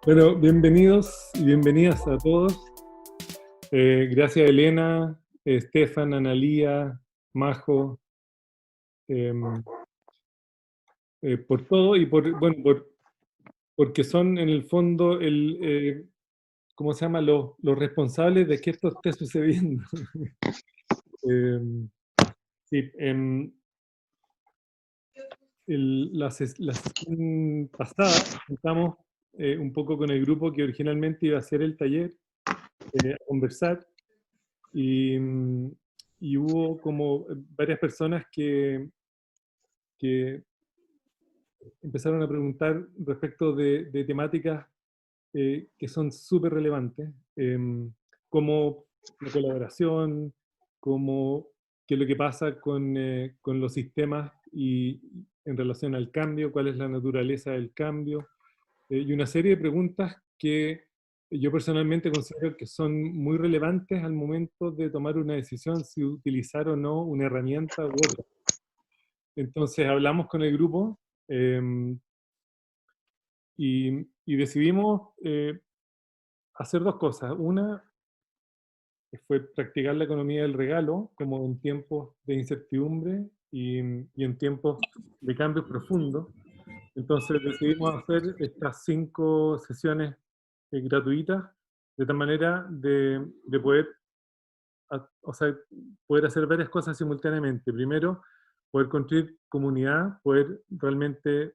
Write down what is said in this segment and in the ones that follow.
Bueno, bienvenidos y bienvenidas a todos. Gracias Elena, Estefan, Analía, Majo, em, por todo y porque son en el fondo ¿cómo se llama? Los responsables de que esto esté sucediendo. Em, sí, la sesión pasada estamos un poco con el grupo que originalmente iba a hacer el taller, a conversar. Y, y hubo como varias personas que empezaron a preguntar respecto de temáticas que son súper relevantes, como la colaboración, como qué es lo que pasa con los sistemas y en relación al cambio, cuál es la naturaleza del cambio, y una serie de preguntas que yo personalmente considero que son muy relevantes al momento de tomar una decisión si utilizar o no una herramienta u otra. Entonces hablamos con el grupo eh, y decidimos hacer dos cosas. Una fue practicar la economía del regalo, como en tiempos de incertidumbre y en tiempos de cambios profundos. Entonces decidimos hacer estas 5 sesiones gratuitas, de tal manera de poder, o sea, poder hacer varias cosas simultáneamente. Primero, poder construir comunidad, poder realmente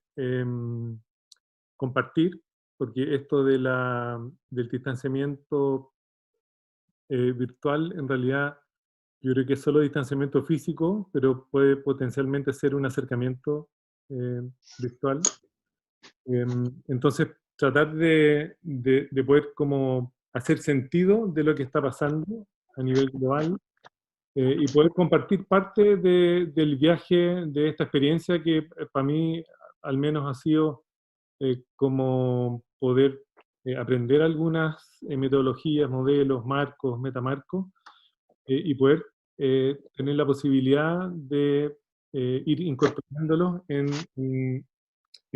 compartir, porque esto del distanciamiento virtual, en realidad, yo creo que es solo distanciamiento físico, pero puede potencialmente ser un acercamiento virtual. Entonces, tratar de poder como hacer sentido de lo que está pasando a nivel global y poder compartir parte del viaje, de esta experiencia que para mí al menos ha sido como poder aprender algunas metodologías, modelos, marcos, metamarcos, y poder tener la posibilidad de ir incorporándolos en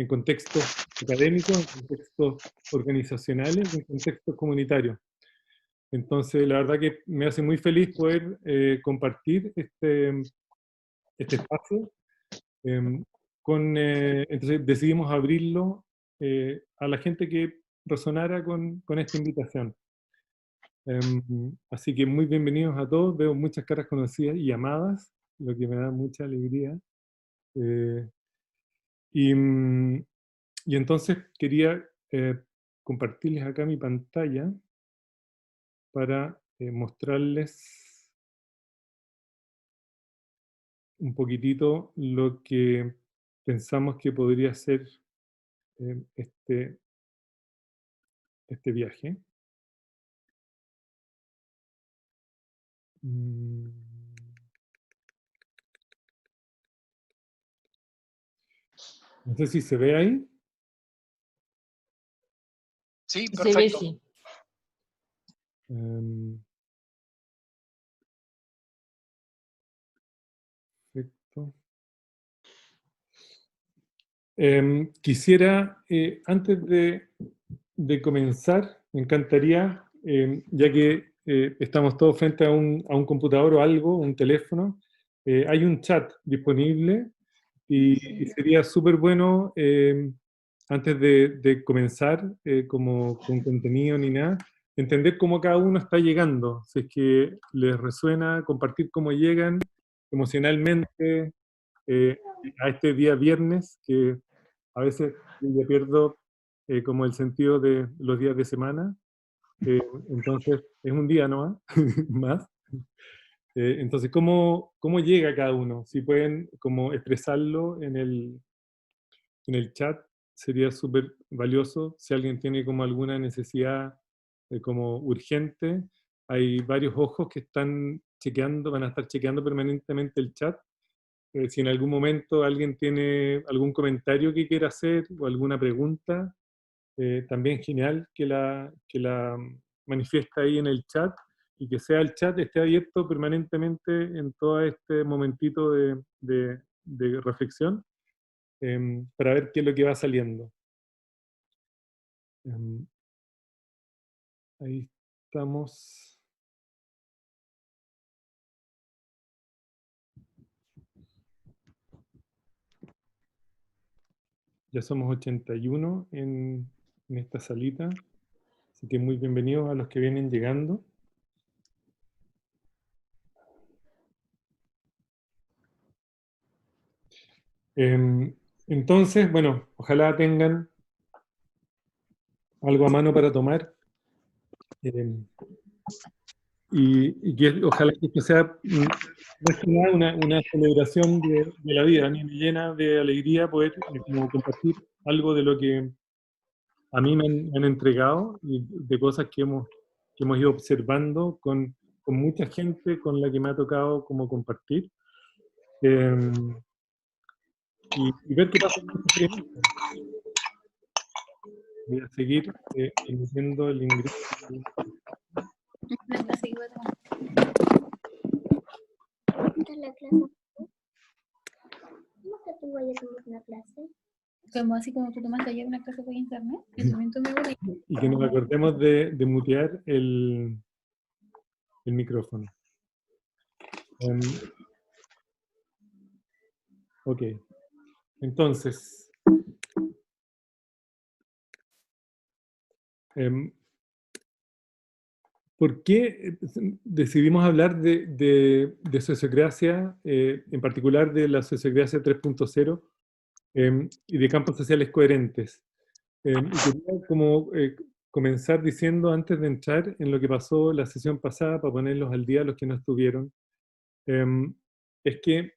contextos académicos, en contextos organizacionales, en contextos comunitarios. Entonces, la verdad que me hace muy feliz poder compartir este espacio. eh, entonces, decidimos abrirlo a la gente que resonara con esta invitación. Así que muy bienvenidos a todos. Veo muchas caras conocidas y amadas, lo que me da mucha alegría. Eh, y, mm, y entonces quería compartirles acá mi pantalla para mostrarles un poquitito lo que pensamos que podría ser eh, este, este viaje. Mm, No sé si se ve ahí. Sí, Se ve, perfecto. sí. Em, Perfecto. Quisiera, antes de comenzar, me encantaría, ya que estamos todos frente a un computador o algo, un teléfono, hay un chat disponible y sería súper bueno, antes de comenzar como con contenido ni nada, entender cómo cada uno está llegando, si es que les resuena, compartir cómo llegan emocionalmente eh, a este día viernes, que a veces yo ya pierdo como el sentido de los días de semana, entonces es un día nomás, más. Entonces, ¿cómo llega cada uno? Si pueden como expresarlo en el chat, sería súper valioso. Si alguien tiene como alguna necesidad como urgente, hay varios ojos que están chequeando, van a estar chequeando permanentemente el chat. Si en algún momento alguien tiene algún comentario que quiera hacer o alguna pregunta, también genial que la manifiesta ahí en el chat y que sea el chat esté abierto permanentemente en todo este momentito de reflexión para ver qué es lo que va saliendo. Ahí estamos. Ya somos 81 en esta salita. Así que muy bienvenidos a los que vienen llegando. Entonces, bueno, ojalá tengan algo a mano para tomar. Y que ojalá que esto sea más que nada una celebración de la vida. A mí me llena de alegría poder como compartir algo de lo que a mí me han entregado y de cosas que hemos ido observando con mucha gente con la que me ha tocado como compartir. Eh, y ver qué pasa con esta experiencia. Voy a seguir emitiendo el ingreso. La clase que voy a tomar. ¿Esta es la clase? ¿Cómo que tú vayas a tomar una clase? Como así como tú tomaste ayer una clase por internet, yo también tomé una. Y que nos acordemos de mutear el micrófono. Ok. Entonces, ¿por qué decidimos hablar de sociocracia, en particular de la sociocracia 3.0 y de campos sociales coherentes? Y quería como comenzar diciendo, antes de entrar en lo que pasó la sesión pasada, para ponerlos al día a los que no estuvieron, es que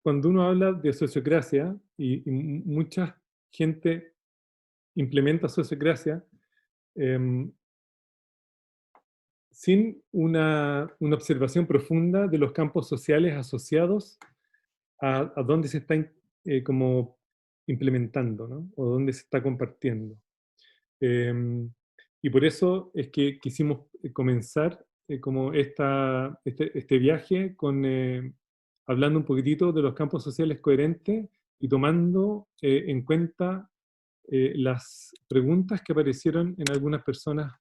cuando uno habla de sociocracia, y mucha gente implementa sociocracia, sin una observación profunda de los campos sociales asociados a dónde se está como implementando, ¿no? O dónde se está compartiendo. Y por eso es que quisimos comenzar como este viaje con, hablando un poquitito de los campos sociales coherentes y tomando en cuenta las preguntas que aparecieron en algunas personas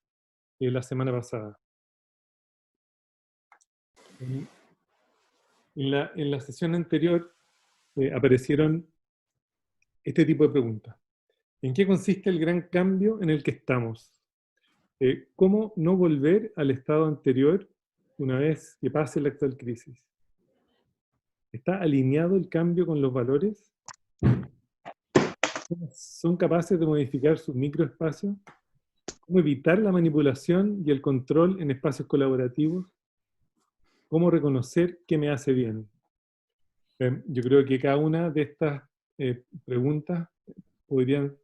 la semana pasada. En la sesión anterior aparecieron este tipo de preguntas. ¿En qué consiste el gran cambio en el que estamos? ¿Cómo no volver al estado anterior una vez que pase la actual crisis? ¿Está alineado el cambio con los valores? ¿Son capaces de modificar sus microespacios? ¿Cómo evitar la manipulación y el control en espacios colaborativos? ¿Cómo reconocer qué me hace bien? Yo creo que cada una de estas preguntas podrían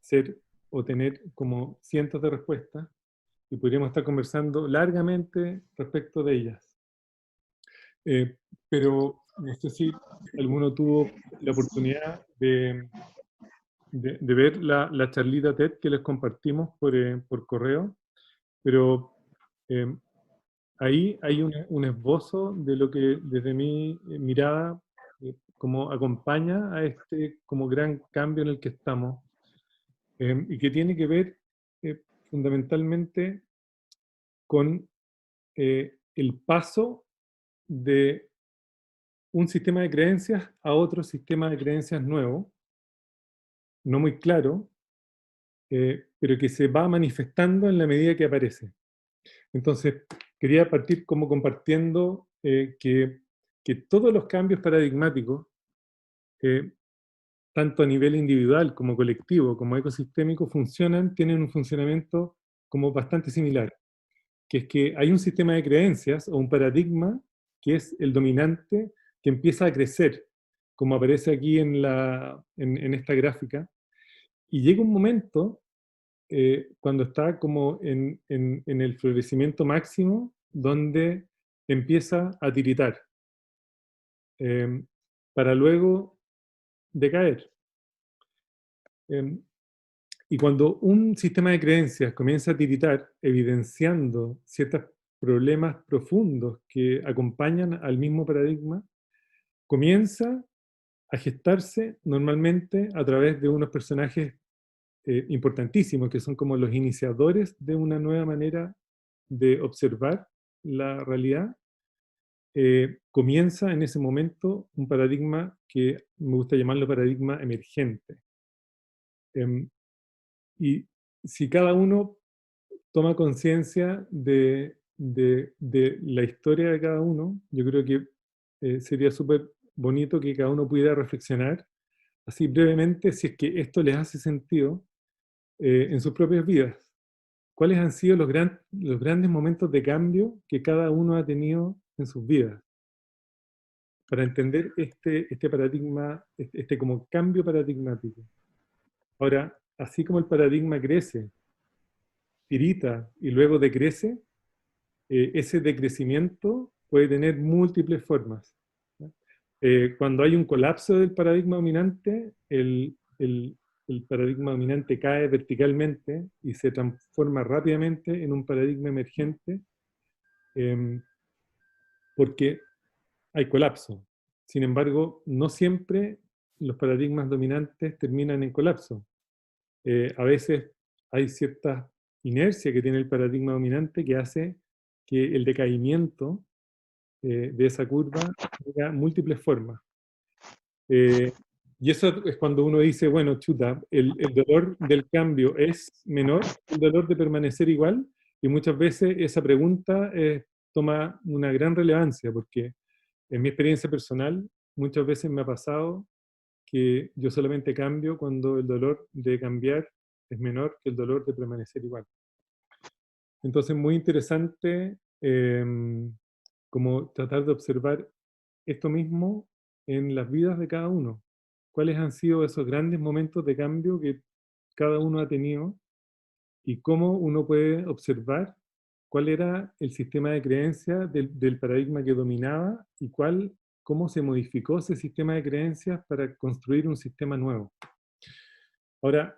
ser o tener como cientos de respuestas y podríamos estar conversando largamente respecto de ellas. Pero no sé si alguno tuvo la oportunidad de ver la charlita TED que les compartimos por correo, pero ahí hay un esbozo de lo que desde mi mirada como acompaña a este como gran cambio en el que estamos y que tiene que ver fundamentalmente con el paso de un sistema de creencias a otro sistema de creencias nuevo, no muy claro, pero que se va manifestando en la medida que aparece. Entonces, quería partir como compartiendo que todos los cambios paradigmáticos, tanto a nivel individual como colectivo, como ecosistémico, tienen un funcionamiento como bastante similar, que es que hay un sistema de creencias o un paradigma que es el dominante, que empieza a crecer, como aparece aquí en esta gráfica, y llega un momento cuando está como en el florecimiento máximo, donde empieza a tiritar, eh, para luego decaer. Y cuando un sistema de creencias comienza a tiritar, evidenciando ciertos problemas profundos que acompañan al mismo paradigma, comienza a gestarse normalmente a través de unos personajes importantísimos, que son como los iniciadores de una nueva manera de observar la realidad, comienza en ese momento un paradigma que me gusta llamarlo paradigma emergente. Y si cada uno toma conciencia de la historia de cada uno, yo creo que sería súper bonito que cada uno pudiera reflexionar así brevemente si es que esto les hace sentido en sus propias vidas. ¿Cuáles han sido los grandes momentos de cambio que cada uno ha tenido en sus vidas? Para entender este paradigma, este como cambio paradigmático. Ahora, así como el paradigma crece, tirita y luego decrece, ese decrecimiento puede tener múltiples formas. Cuando hay un colapso del paradigma dominante, el paradigma dominante cae verticalmente y se transforma rápidamente en un paradigma emergente porque hay colapso. Sin embargo, no siempre los paradigmas dominantes terminan en colapso. A veces hay cierta inercia que tiene el paradigma dominante que hace que el decaimiento de esa curva tenga múltiples formas. Y eso es cuando uno dice, bueno, chuta, el dolor del cambio es menor que el dolor de permanecer igual, y muchas veces esa pregunta toma una gran relevancia, porque en mi experiencia personal, muchas veces me ha pasado que yo solamente cambio cuando el dolor de cambiar es menor que el dolor de permanecer igual. Entonces, muy interesante como tratar de observar esto mismo en las vidas de cada uno. ¿Cuáles han sido esos grandes momentos de cambio que cada uno ha tenido y cómo uno puede observar cuál era el sistema de creencias del paradigma que dominaba y cómo se modificó ese sistema de creencias para construir un sistema nuevo? Ahora,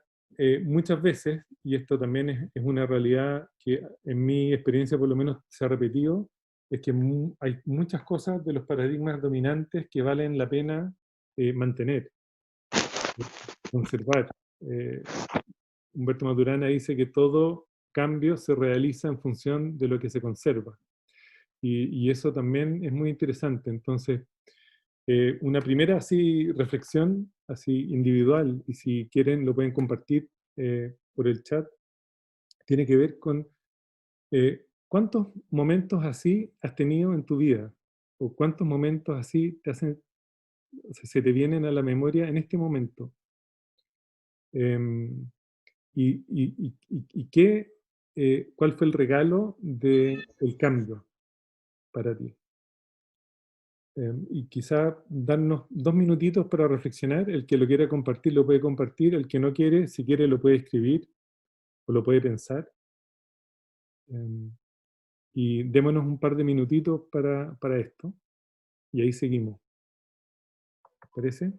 muchas veces, y esto también es una realidad que en mi experiencia por lo menos se ha repetido, es que hay muchas cosas de los paradigmas dominantes que valen la pena mantener, conservar. Humberto Maturana dice que todo cambio se realiza en función de lo que se conserva. Y eso también es muy interesante. Entonces, una primera así reflexión, así individual, y si quieren lo pueden compartir por el chat, tiene que ver con cuántos momentos así has tenido en tu vida, o cuántos momentos así te hacen, o sea, se te vienen a la memoria en este momento. Em, ¿Cuál fue el regalo del cambio para ti? Y quizá darnos 2 minutitos para reflexionar. El que lo quiera compartir lo puede compartir, el que no quiere, si quiere lo puede escribir o lo puede pensar. Y démonos un par de minutitos para esto y ahí seguimos. ¿Te parece?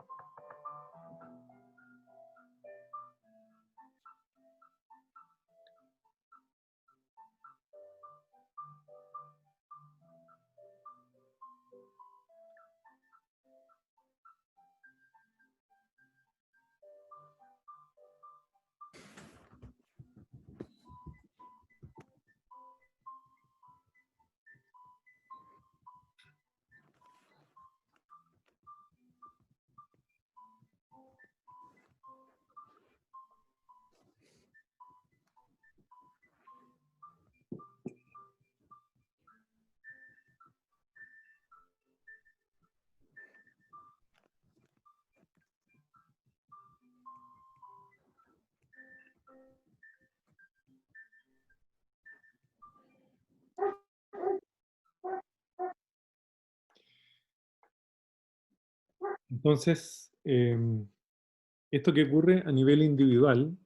Entonces, esto que ocurre a nivel individual,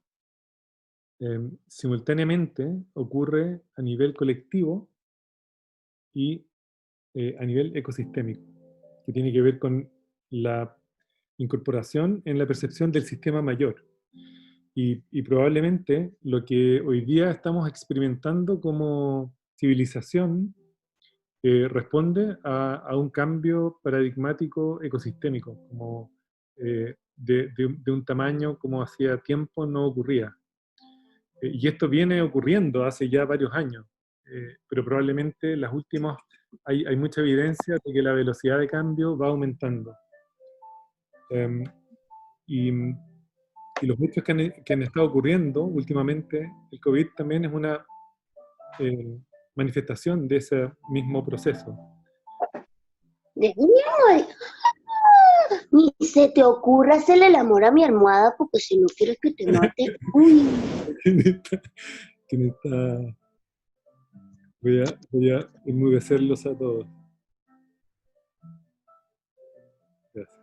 simultáneamente ocurre a nivel colectivo y a nivel ecosistémico, que tiene que ver con la incorporación en la percepción del sistema mayor. Y probablemente lo que hoy día estamos experimentando como civilización responde a un cambio paradigmático ecosistémico, como de un tamaño como hacía tiempo no ocurría. Y esto viene ocurriendo hace ya varios años, pero probablemente las últimas, hay mucha evidencia de que la velocidad de cambio va aumentando. Em, y, y los hechos que han estado ocurriendo últimamente, el COVID también es una manifestación de ese mismo proceso. Ni se te ocurra hacerle el amor a mi almohada porque si no quieres que te mate. Uy. ¿Quién está? Voy a enmudecerlos a todos. Gracias.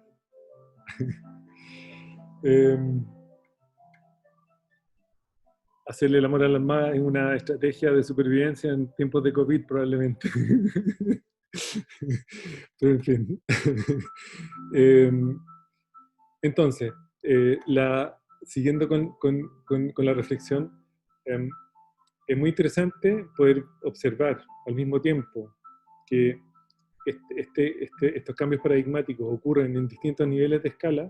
Hacerle el amor a la almohada es una estrategia de supervivencia en tiempos de COVID probablemente. Pero en fin. Entonces, siguiendo con la reflexión, es muy interesante poder observar al mismo tiempo que estos cambios paradigmáticos ocurren en distintos niveles de escala.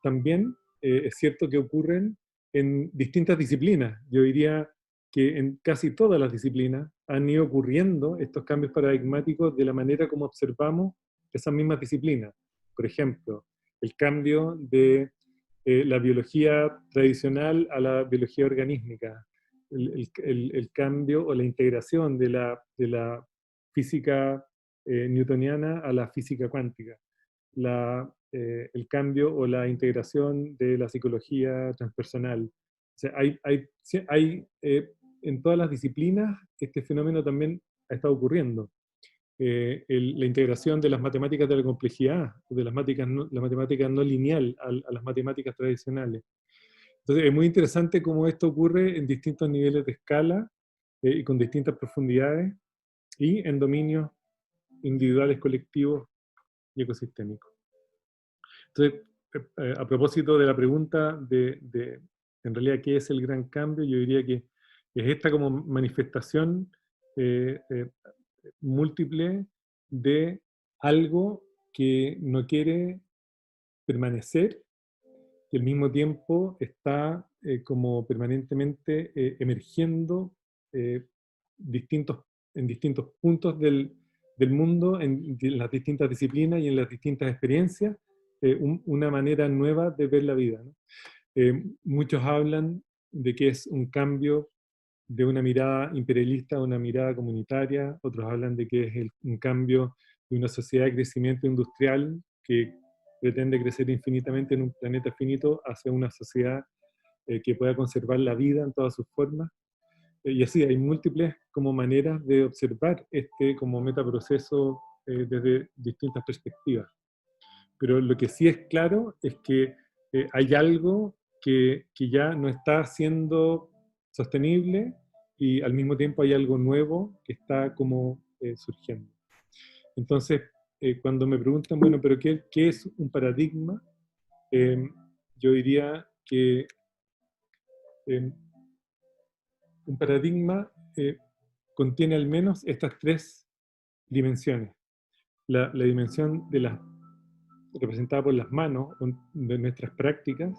También es cierto que ocurren en distintas disciplinas. Yo diría que en casi todas las disciplinas han ido ocurriendo estos cambios paradigmáticos de la manera como observamos esas mismas disciplinas. Por ejemplo, el cambio de la biología tradicional a la biología organísmica, el cambio o la integración de la física newtoniana a la física cuántica, el cambio o la integración de la psicología transpersonal. O sea, en todas las disciplinas este fenómeno también ha estado ocurriendo. La integración de las matemáticas de la complejidad, de la matemática no lineal a las matemáticas tradicionales. Entonces es muy interesante cómo esto ocurre en distintos niveles de escala y con distintas profundidades y en dominios individuales, colectivos y ecosistémicos. Entonces, a propósito de la pregunta en realidad qué es el gran cambio, yo diría que es esta como manifestación múltiple de algo que no quiere permanecer, que al mismo tiempo está como permanentemente emergiendo en distintos puntos del mundo, en las distintas disciplinas y en las distintas experiencias, una manera nueva de ver la vida, ¿no? Muchos hablan de que es un cambio de una mirada imperialista a una mirada comunitaria, otros hablan de que es un cambio de una sociedad de crecimiento industrial que pretende crecer infinitamente en un planeta finito hacia una sociedad que pueda conservar la vida en todas sus formas. Y así hay múltiples como maneras de observar este como metaproceso desde distintas perspectivas. Pero lo que sí es claro es que hay algo que ya no está siendo sostenible y al mismo tiempo hay algo nuevo que está como surgiendo. Entonces, cuando me preguntan, bueno, pero ¿qué es un paradigma? Yo diría que un paradigma contiene al menos estas tres dimensiones. La dimensión representada por las manos de nuestras prácticas,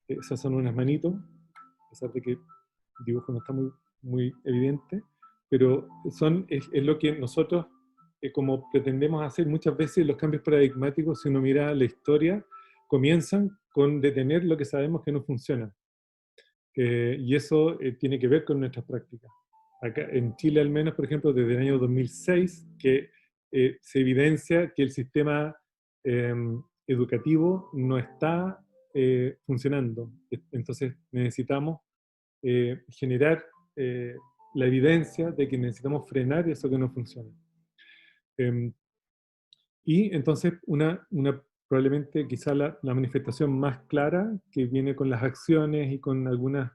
esas son unas manitos, a pesar de que el dibujo no está muy evidente, pero es lo que nosotros, como pretendemos hacer muchas veces, los cambios paradigmáticos, si uno mira la historia, comienzan con detener lo que sabemos que no funciona. Y eso tiene que ver con nuestras prácticas. Acá en Chile al menos, por ejemplo, desde el año 2006, que se evidencia que el sistema educativo no está funcionando. Entonces necesitamos generar la evidencia de que necesitamos frenar eso que no funciona. Y entonces probablemente quizá la manifestación más clara que viene con las acciones y con algunas,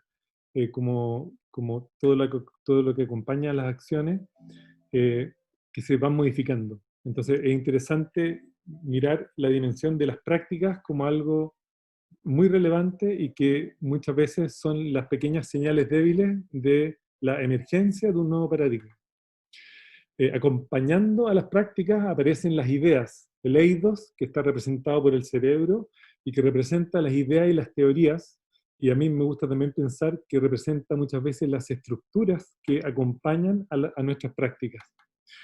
como todo lo que acompaña a las acciones, que se van modificando. Entonces es interesante mirar la dimensión de las prácticas como algo muy relevante y que muchas veces son las pequeñas señales débiles de la emergencia de un nuevo paradigma. Acompañando a las prácticas aparecen las ideas, el eidos, que está representado por el cerebro, y que representa las ideas y las teorías, y a mí me gusta también pensar que representa muchas veces las estructuras que acompañan a nuestras prácticas.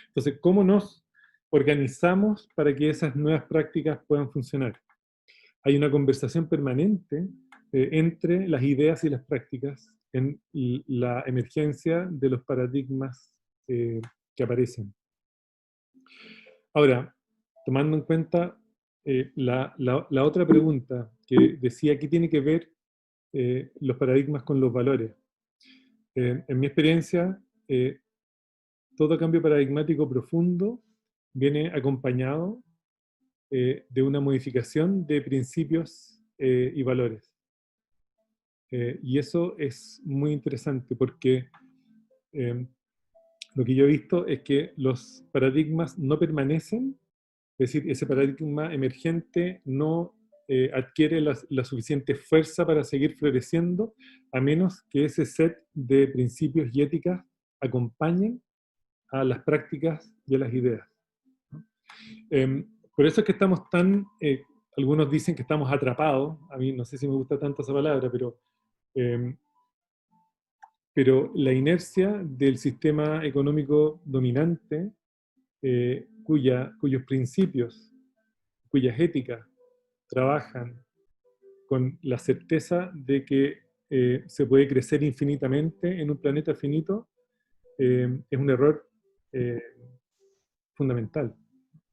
Entonces, ¿cómo nos organizamos para que esas nuevas prácticas puedan funcionar? Hay una conversación permanente entre las ideas y las prácticas en la emergencia de los paradigmas que aparecen. Ahora, tomando en cuenta la otra pregunta que decía, ¿qué tiene que ver los paradigmas con los valores? En mi experiencia, todo cambio paradigmático profundo viene acompañado de una modificación de principios y valores. Y eso es muy interesante porque lo que yo he visto es que los paradigmas no permanecen, es decir, ese paradigma emergente no adquiere la suficiente fuerza para seguir floreciendo, a menos que ese set de principios y éticas acompañen a las prácticas y a las ideas. Por eso es que estamos tan, algunos dicen que estamos atrapados, a mí no sé si me gusta tanto esa palabra, pero la inercia del sistema económico dominante, cuyos principios, cuyas éticas trabajan con la certeza de que se puede crecer infinitamente en un planeta finito, es un error fundamental.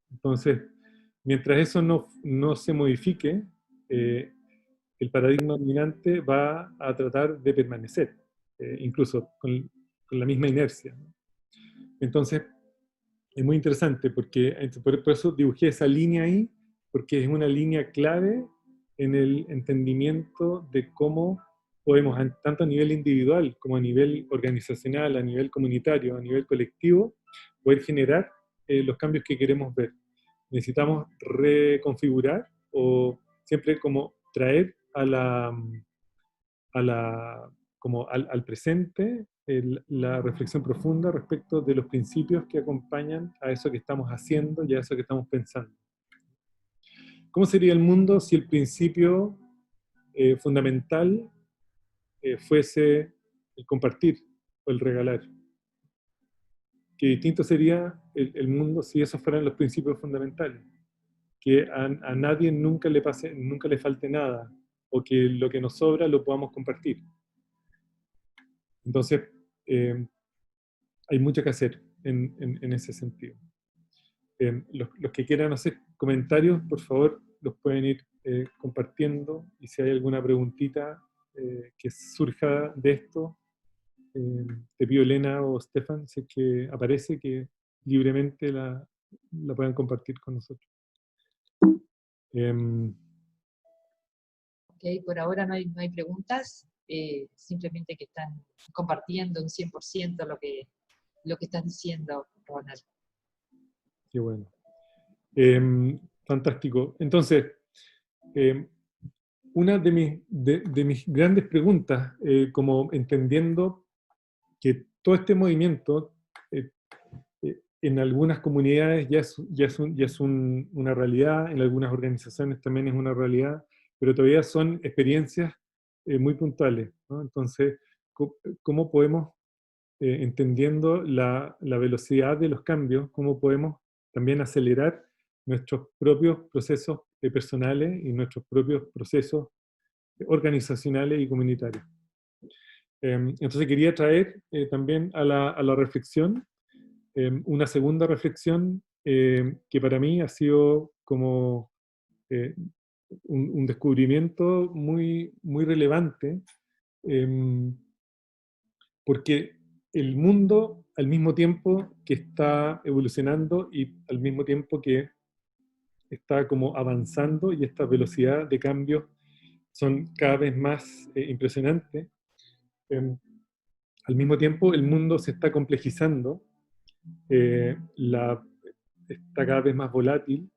Entonces, mientras eso no se modifique, el paradigma dominante va a tratar de permanecer, incluso con la misma inercia. Entonces, es muy interesante porque por eso dibujé esa línea ahí, porque es una línea clave en el entendimiento de cómo podemos, tanto a nivel individual como a nivel organizacional, a nivel comunitario, a nivel colectivo, poder generar los cambios que queremos ver. Necesitamos reconfigurar o siempre como traer como al presente la reflexión profunda respecto de los principios que acompañan a eso que estamos haciendo y a eso que estamos pensando. ¿Cómo sería el mundo si el principio fundamental fuese el compartir o el regalar? Qué distinto sería el mundo si esos fueran los principios fundamentales. Que a nadie nunca le falte nada, o que lo que nos sobra lo podamos compartir. Entonces, hay mucho que hacer en ese sentido. Los que quieran hacer comentarios, por favor, los pueden ir compartiendo, y si hay alguna preguntita que surja de esto, te pido, Elena o Stefan, si es que aparece, que libremente la puedan compartir con nosotros. Ok, por ahora no hay preguntas, simplemente que están compartiendo un 100% lo que estás diciendo, Ronald. Qué bueno. Fantástico. Entonces, una de mis grandes preguntas, como entendiendo que todo este movimiento en algunas comunidades ya es una realidad, en algunas organizaciones también es una realidad, pero todavía son experiencias muy puntuales, ¿no? Entonces, ¿cómo podemos, entendiendo la velocidad de los cambios, cómo podemos también acelerar nuestros propios procesos personales y nuestros propios procesos organizacionales y comunitarios? Entonces quería traer también a la reflexión una segunda reflexión que para mí ha sido como un descubrimiento muy, muy relevante, porque el mundo, al mismo tiempo que está evolucionando y al mismo tiempo que está como avanzando, y esta velocidad de cambio son cada vez más impresionantes, al mismo tiempo el mundo se está complejizando, está cada vez más volátil,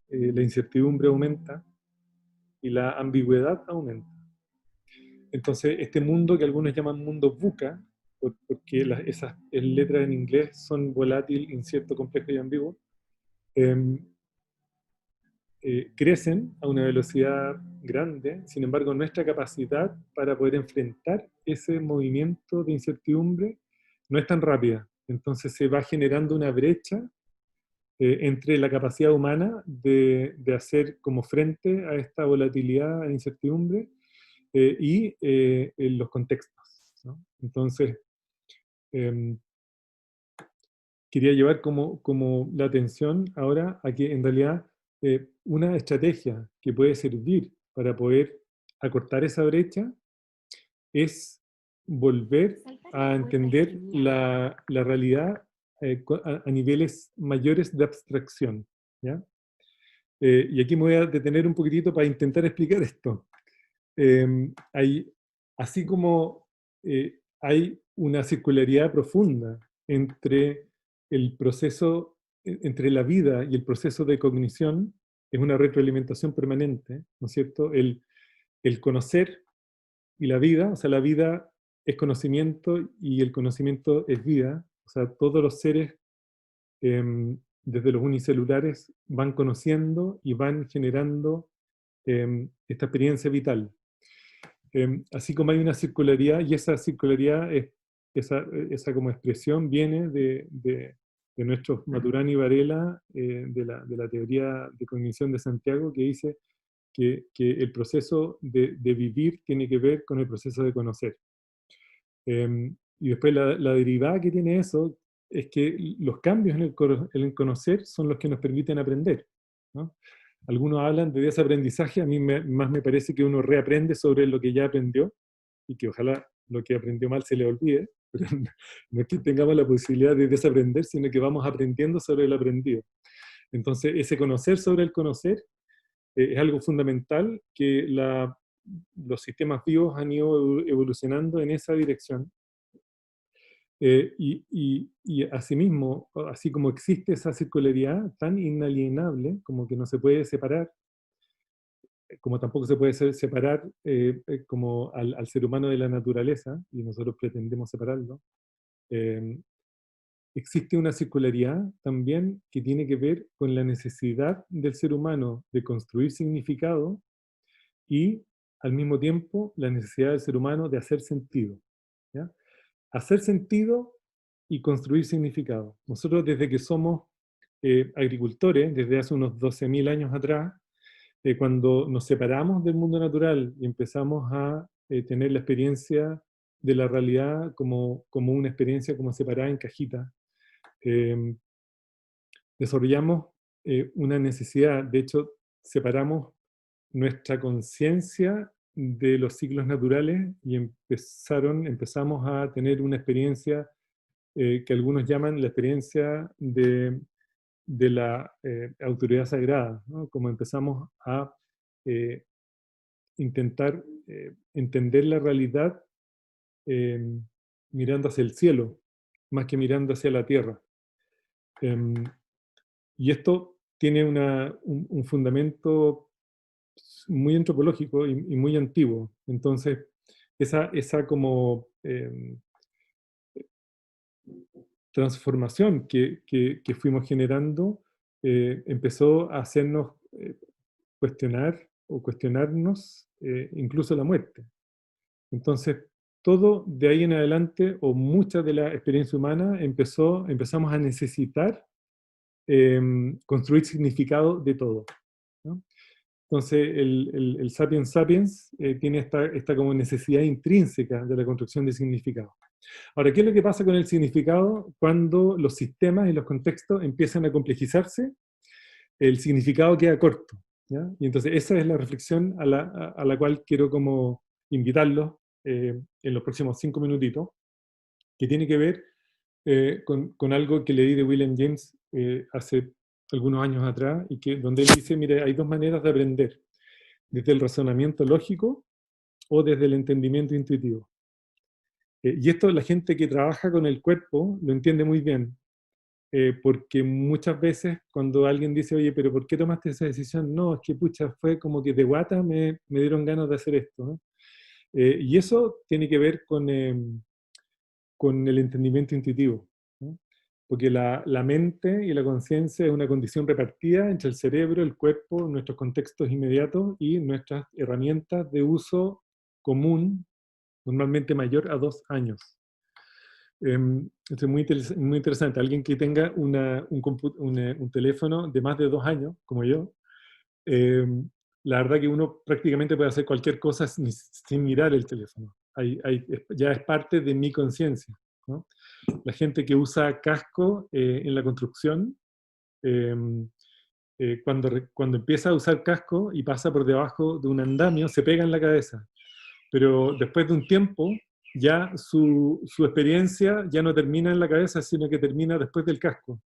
la incertidumbre aumenta y la ambigüedad aumenta. Entonces, este mundo que algunos llaman mundo VUCA, porque esas letras en inglés son volátil, incierto, complejo y ambiguo, crecen a una velocidad grande, sin embargo nuestra capacidad para poder enfrentar ese movimiento de incertidumbre no es tan rápida. Entonces se va generando una brecha entre la capacidad humana de hacer como frente a esta volatilidad e incertidumbre y en los contextos, ¿no? Entonces, quería llevar como la atención ahora a que en realidad una estrategia que puede servir para poder acortar esa brecha es volver a entender la realidad a niveles mayores de abstracción, ¿ya? Y aquí me voy a detener un poquitito para intentar explicar esto. Así como hay una circularidad profunda entre el proceso, entre la vida y el proceso de cognición, es una retroalimentación permanente, ¿no es cierto? El conocer y la vida, o sea, la vida es conocimiento y el conocimiento es vida, o sea, todos los seres, desde los unicelulares, van conociendo y van generando esta experiencia vital. Así como hay una circularidad, y esa circularidad, esa como expresión viene de nuestros Maturana y Varela, de la teoría de cognición de Santiago, que dice que el proceso de vivir tiene que ver con el proceso de conocer. Y después la derivada que tiene eso es que los cambios en el conocer son los que nos permiten aprender, ¿no? Algunos hablan de desaprendizaje, a mí más me parece que uno reaprende sobre lo que ya aprendió y que ojalá lo que aprendió mal se le olvide, pero no es que tengamos la posibilidad de desaprender, sino que vamos aprendiendo sobre el aprendido. Entonces, ese conocer sobre el conocer es algo fundamental que los sistemas vivos han ido evolucionando en esa dirección. Y asimismo, así como existe esa circularidad tan inalienable, como que no se puede separar, como tampoco se puede separar como al ser humano de la naturaleza, y nosotros pretendemos separarlo, existe una circularidad también que tiene que ver con la necesidad del ser humano de construir significado y al mismo tiempo la necesidad del ser humano de hacer sentido, ¿ya? Hacer sentido y construir significado. Nosotros desde que somos agricultores, desde hace unos 12.000 años atrás, cuando nos separamos del mundo natural y empezamos a tener la experiencia de la realidad como una experiencia como separada en cajitas, desarrollamos una necesidad, de hecho separamos nuestra conciencia de los ciclos naturales y empezamos a tener una experiencia que algunos llaman la experiencia de la autoridad sagrada, ¿no? Como empezamos a intentar entender la realidad mirando hacia el cielo, más que mirando hacia la tierra. Y esto tiene un fundamento muy antropológico y muy antiguo. Entonces, esa como transformación que fuimos generando empezó a hacernos cuestionar o cuestionarnos incluso la muerte. Entonces, todo de ahí en adelante, o mucha de la experiencia humana, empezamos a necesitar construir significado de todo, ¿no? Entonces, el Sapiens Sapiens tiene esta como necesidad intrínseca de la construcción de significado. Ahora, ¿qué es lo que pasa con el significado? Cuando los sistemas y los contextos empiezan a complejizarse, el significado queda corto, ¿ya? Y entonces esa es la reflexión a la cual quiero como invitarlos en los próximos 5 minutitos, que tiene que ver con algo que leí de William James hace algunos años atrás, y donde él dice, mire, hay dos maneras de aprender, desde el razonamiento lógico o desde el entendimiento intuitivo. Y esto la gente que trabaja con el cuerpo lo entiende muy bien, porque muchas veces cuando alguien dice, oye, pero ¿por qué tomaste esa decisión? No, es que pucha, fue como que de guata me dieron ganas de hacer esto, ¿no? Y eso tiene que ver con el entendimiento intuitivo, ¿no? porque la mente y la conciencia es una condición repartida entre el cerebro, el cuerpo, nuestros contextos inmediatos y nuestras herramientas de uso común, normalmente mayor a 2 años. Esto es muy interesante. Alguien que tenga un teléfono de más de 2 años, como yo, la verdad que uno prácticamente puede hacer cualquier cosa sin mirar el teléfono. Ya es parte de mi conciencia, ¿no? La gente que usa casco en la construcción, cuando empieza a usar casco y pasa por debajo de un andamio, se pega en la cabeza. Pero después de un tiempo, ya su experiencia ya no termina en la cabeza, sino que termina después del casco.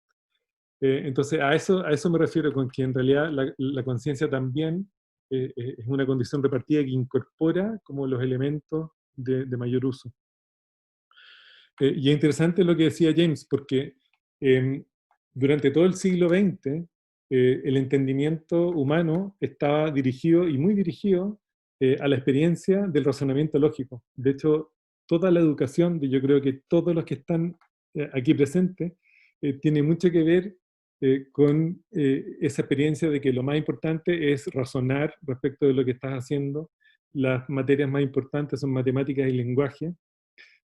Entonces, a eso me refiero, con que en realidad la conciencia también es una condición repartida que incorpora como los elementos de mayor uso. Y es interesante lo que decía James, porque durante todo el siglo XX, el entendimiento humano estaba dirigido, y muy dirigido, a la experiencia del razonamiento lógico. De hecho, toda la educación, yo creo que todos los que están aquí presentes, tiene mucho que ver con esa experiencia de que lo más importante es razonar respecto de lo que estás haciendo. Las materias más importantes son matemáticas y lenguaje,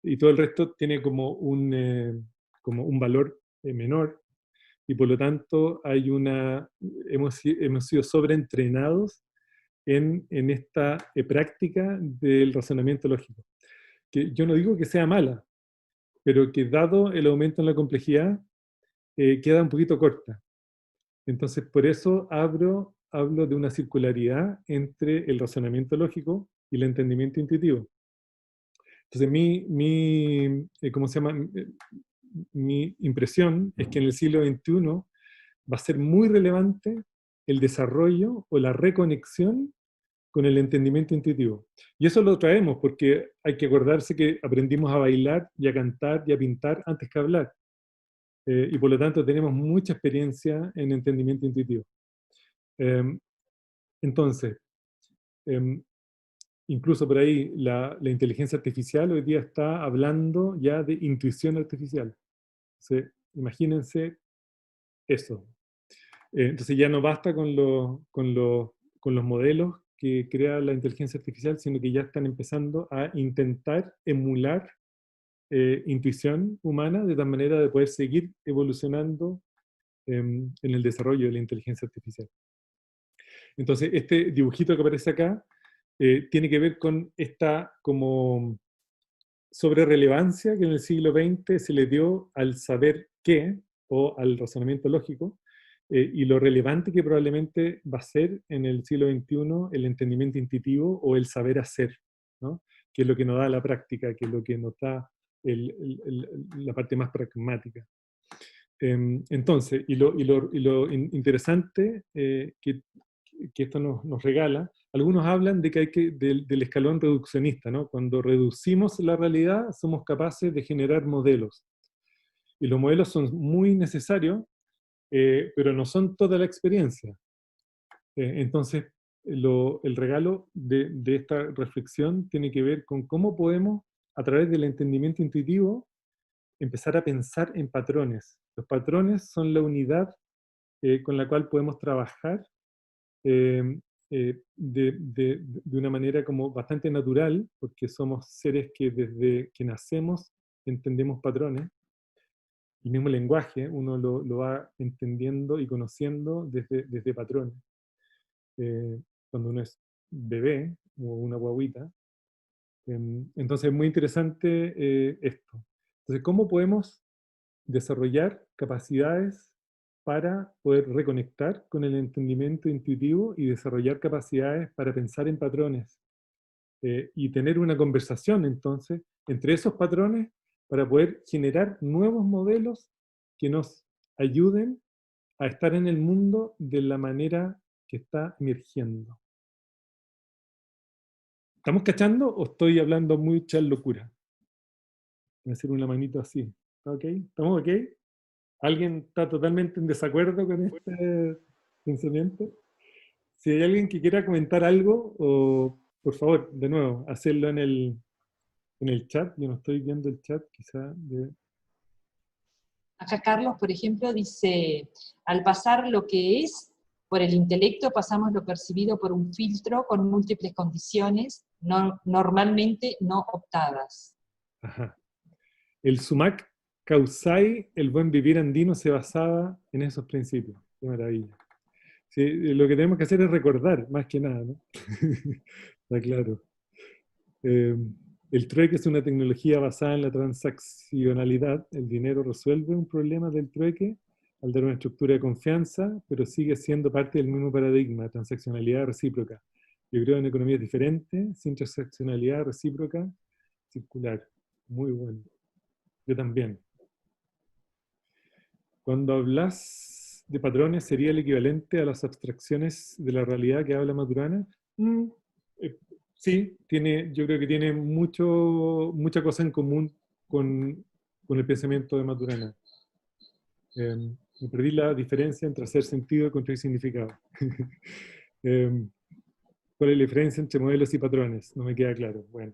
y todo el resto tiene como un valor menor, y por lo tanto hemos sido sobreentrenados en esta práctica del razonamiento lógico, que yo no digo que sea mala, pero que dado el aumento en la complejidad, queda un poquito corta. Entonces, por eso hablo de una circularidad entre el razonamiento lógico y el entendimiento intuitivo. Entonces, ¿cómo se llama? Mi impresión es que en el siglo XXI va a ser muy relevante el desarrollo o la reconexión con el entendimiento intuitivo. Y eso lo traemos porque hay que acordarse que aprendimos a bailar y a cantar y a pintar antes que hablar. Y por lo tanto tenemos mucha experiencia en entendimiento intuitivo. Entonces, incluso por ahí la inteligencia artificial hoy día está hablando ya de intuición artificial. Imagínense eso. Entonces ya no basta con los modelos que crea la inteligencia artificial, sino que ya están empezando a intentar emular intuición humana de tal manera de poder seguir evolucionando en el desarrollo de la inteligencia artificial. Entonces, este dibujito que aparece acá tiene que ver con esta como sobrerrelevancia que en el siglo XX se le dio al saber qué, o al razonamiento lógico, y lo relevante que probablemente va a ser en el siglo XXI el entendimiento intuitivo o el saber hacer, ¿no? Que es lo que nos da la práctica, que es lo que nos da la parte más pragmática. Entonces, y lo interesante que esto nos regala, algunos hablan de que del escalón reduccionista, ¿no? Cuando reducimos la realidad, somos capaces de generar modelos. Y los modelos son muy necesarios, pero no son toda la experiencia. Entonces, el regalo de esta reflexión tiene que ver con cómo podemos, a través del entendimiento intuitivo, empezar a pensar en patrones. Los patrones son la unidad con la cual podemos trabajar de una manera como bastante natural, porque somos seres que desde que nacemos entendemos patrones. El mismo lenguaje uno lo va entendiendo y conociendo desde patrones. Cuando uno es bebé o una guaguita. Entonces es muy interesante esto. Entonces, ¿cómo podemos desarrollar capacidades para poder reconectar con el entendimiento intuitivo y desarrollar capacidades para pensar en patrones? Y tener una conversación, entonces, entre esos patrones para poder generar nuevos modelos que nos ayuden a estar en el mundo de la manera que está emergiendo. ¿Estamos cachando o estoy hablando mucha locura? Voy a hacer una manito así. ¿Está ok? ¿Estamos ok? ¿Alguien está totalmente en desacuerdo con este pensamiento? Si hay alguien que quiera comentar algo, o por favor, de nuevo, hacerlo en el chat. Yo no estoy viendo el chat, quizá. Acá Carlos, por ejemplo, dice, al pasar lo que es por el intelecto, pasamos lo percibido por un filtro con múltiples condiciones, normalmente no optadas. Ajá. El sumac causai, el buen vivir andino, se basaba en esos principios. Qué maravilla. Sí, lo que tenemos que hacer es recordar, más que nada, ¿no? Está claro. El trueque es una tecnología basada en la transaccionalidad. El dinero resuelve un problema del trueque al dar una estructura de confianza, pero sigue siendo parte del mismo paradigma, transaccionalidad recíproca. Yo creo en economías diferentes, sin transaccionalidad recíproca, circular. Muy bueno. Yo también. Cuando hablas de patrones, ¿sería el equivalente a las abstracciones de la realidad que habla Maturana? Eh, sí, yo creo que tiene mucha cosa en común con el pensamiento de Maturana. Me perdí la diferencia entre hacer sentido y construir significado. ¿Cuál es la diferencia entre modelos y patrones? No me queda claro. Bueno,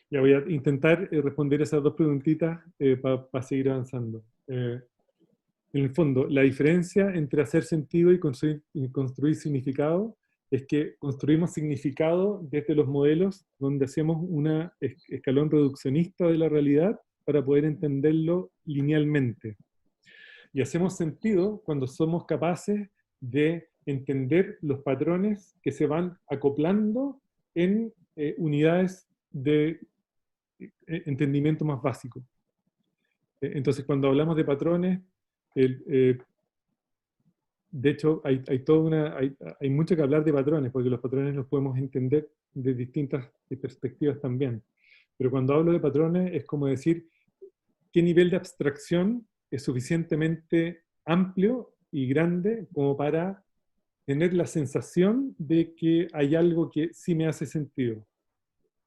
ya voy a intentar responder esas dos preguntitas para seguir avanzando. En el fondo, la diferencia entre hacer sentido y construir significado es que construimos significado desde los modelos donde hacemos un escalón reduccionista de la realidad para poder entenderlo linealmente. Y hacemos sentido cuando somos capaces de entender los patrones que se van acoplando en unidades de entendimiento más básico. Entonces, cuando hablamos de patrones, de hecho, hay mucho que hablar de patrones, porque los patrones los podemos entender de distintas perspectivas también. Pero cuando hablo de patrones, es como decir, ¿qué nivel de abstracción es suficientemente amplio y grande como para tener la sensación de que hay algo que sí me hace sentido?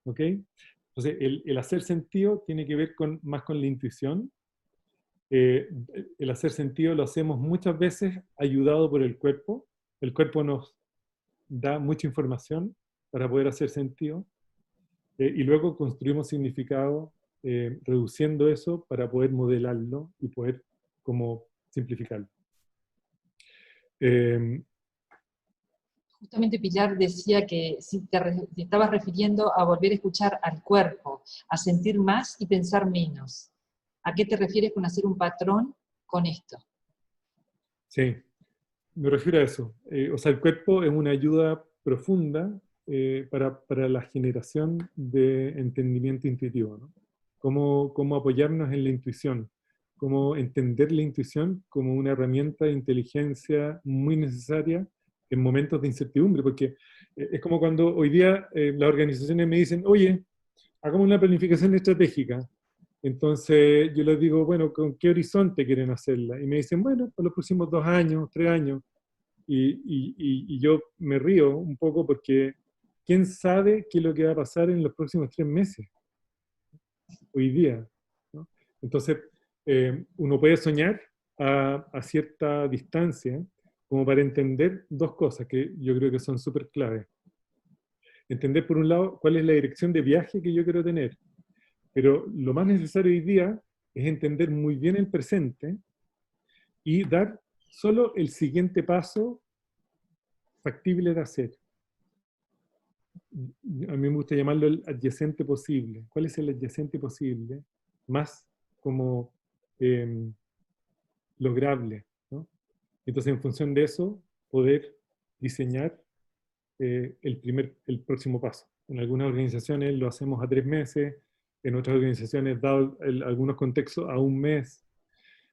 ¿Ok? Entonces, el hacer sentido tiene que ver más con la intuición. El hacer sentido lo hacemos muchas veces ayudado por el cuerpo. El cuerpo nos da mucha información para poder hacer sentido. Y luego construimos significado reduciendo eso para poder modelarlo y poder como simplificarlo. Justamente Pilar decía que si te estabas refiriendo a volver a escuchar al cuerpo, a sentir más y pensar menos. ¿A qué te refieres con hacer un patrón con esto? Sí, me refiero a eso. O sea, el cuerpo es una ayuda profunda para la generación de entendimiento intuitivo, ¿no? Cómo apoyarnos en la intuición, cómo entender la intuición como una herramienta de inteligencia muy necesaria en momentos de incertidumbre, porque es como cuando hoy día las organizaciones me dicen, oye, hagamos una planificación estratégica. Entonces yo les digo, bueno, ¿con qué horizonte quieren hacerla? Y me dicen, bueno, por los próximos 2 años, 3 años. Y yo me río un poco porque ¿quién sabe qué es lo que va a pasar en los próximos 3 meses? Hoy día, ¿no? Entonces, uno puede soñar a cierta distancia como para entender 2 cosas que yo creo que son súper claves. Entender, por un lado, cuál es la dirección de viaje que yo quiero tener. Pero lo más necesario hoy día es entender muy bien el presente y dar solo el siguiente paso factible de hacer. A mí me gusta llamarlo el adyacente posible. ¿Cuál es el adyacente posible? Más como lograble, ¿no? Entonces, en función de eso, poder diseñar el próximo paso. En algunas organizaciones lo hacemos a 3 meses, en otras organizaciones, dado algunos contextos, a 1 mes,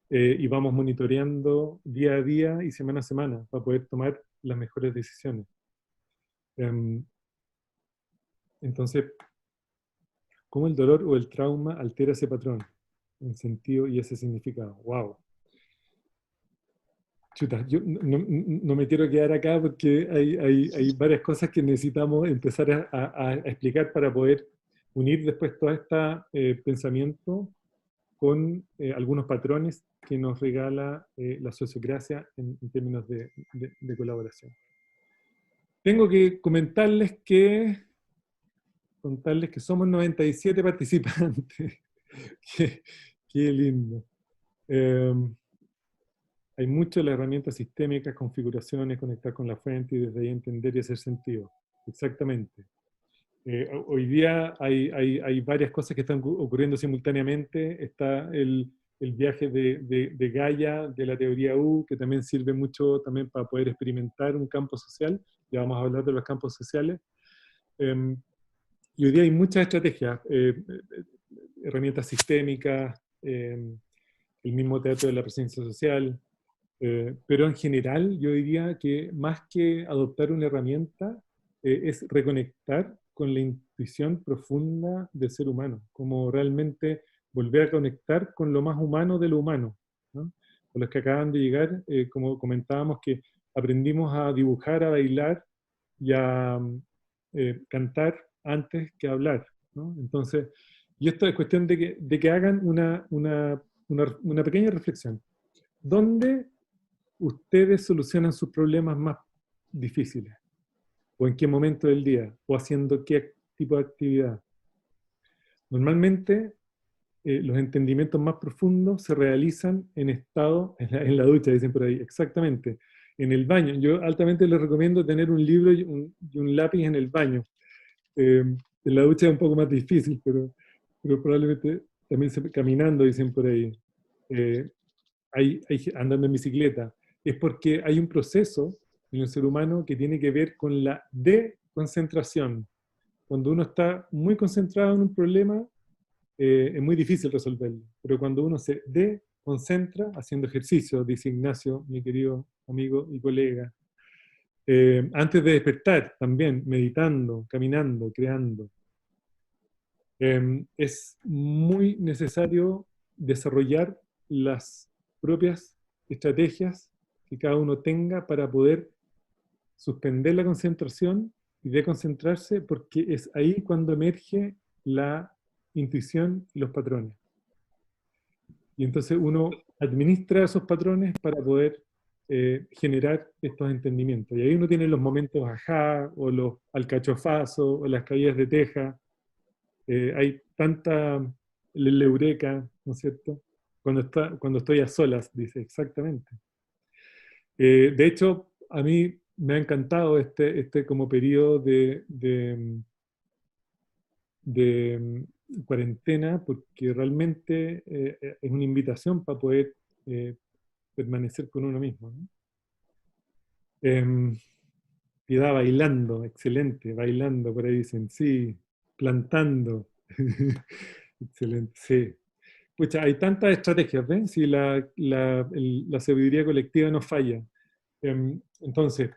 y vamos monitoreando día a día y semana a semana para poder tomar las mejores decisiones. Entonces, ¿cómo el dolor o el trauma altera ese patrón, en sentido y ese significado? ¡Wow! Chuta, yo no me quiero quedar acá porque hay varias cosas que necesitamos empezar a explicar para poder unir después todo este pensamiento con algunos patrones que nos regala la sociocracia en términos de colaboración. Tengo que contarles que somos 97 participantes. Qué lindo. hay mucho de las herramientas sistémicas, configuraciones, conectar con la fuente y desde ahí entender y hacer sentido. Exactamente. Hoy día hay varias cosas que están ocurriendo simultáneamente. Está el viaje de Gaia, de la teoría U, que también sirve mucho también para poder experimentar un campo social. Ya vamos a hablar de los campos sociales. Y hoy día hay muchas estrategias, herramientas sistémicas, el mismo teatro de la presencia social, pero en general yo diría que más que adoptar una herramienta, es reconectar con la intuición profunda del ser humano, como realmente volver a conectar con lo más humano de lo humano, ¿no? Con los que acaban de llegar, como comentábamos, que aprendimos a dibujar, a bailar y a cantar antes que hablar, ¿no? Entonces, y esto es cuestión de que hagan una pequeña reflexión. ¿Dónde ustedes solucionan sus problemas más difíciles? ¿O en qué momento del día? ¿O haciendo qué tipo de actividad? Normalmente, los entendimientos más profundos se realizan en estado, en la ducha, dicen por ahí, exactamente, en el baño. Yo altamente les recomiendo tener un libro y un lápiz en el baño. En la ducha es un poco más difícil, pero probablemente también caminando, dicen por ahí. Eh, andando en bicicleta, es porque hay un proceso en el ser humano que tiene que ver con la desconcentración. Cuando uno está muy concentrado en un problema, es muy difícil resolverlo, pero cuando uno se desconcentra haciendo ejercicio, dice Ignacio, mi querido amigo y colega, antes de despertar también, meditando, caminando, creando, es muy necesario desarrollar las propias estrategias que cada uno tenga para poder suspender la concentración y desconcentrarse, porque es ahí cuando emerge la intuición y los patrones. Y entonces uno administra esos patrones para poder generar estos entendimientos. Y ahí uno tiene los momentos ajá, o los alcachofazos, o las caídas de teja. Hay tanta eureka, ¿no es cierto? Cuando estoy a solas, dice, exactamente. De hecho, a mí me ha encantado este como periodo de cuarentena, porque realmente es una invitación para poder permanecer con uno mismo, ¿no? Piedad bailando, excelente, bailando, por ahí dicen, sí, plantando, excelente, sí. Pucha, hay tantas estrategias, ¿ven? Si la sabiduría colectiva no falla. Entonces,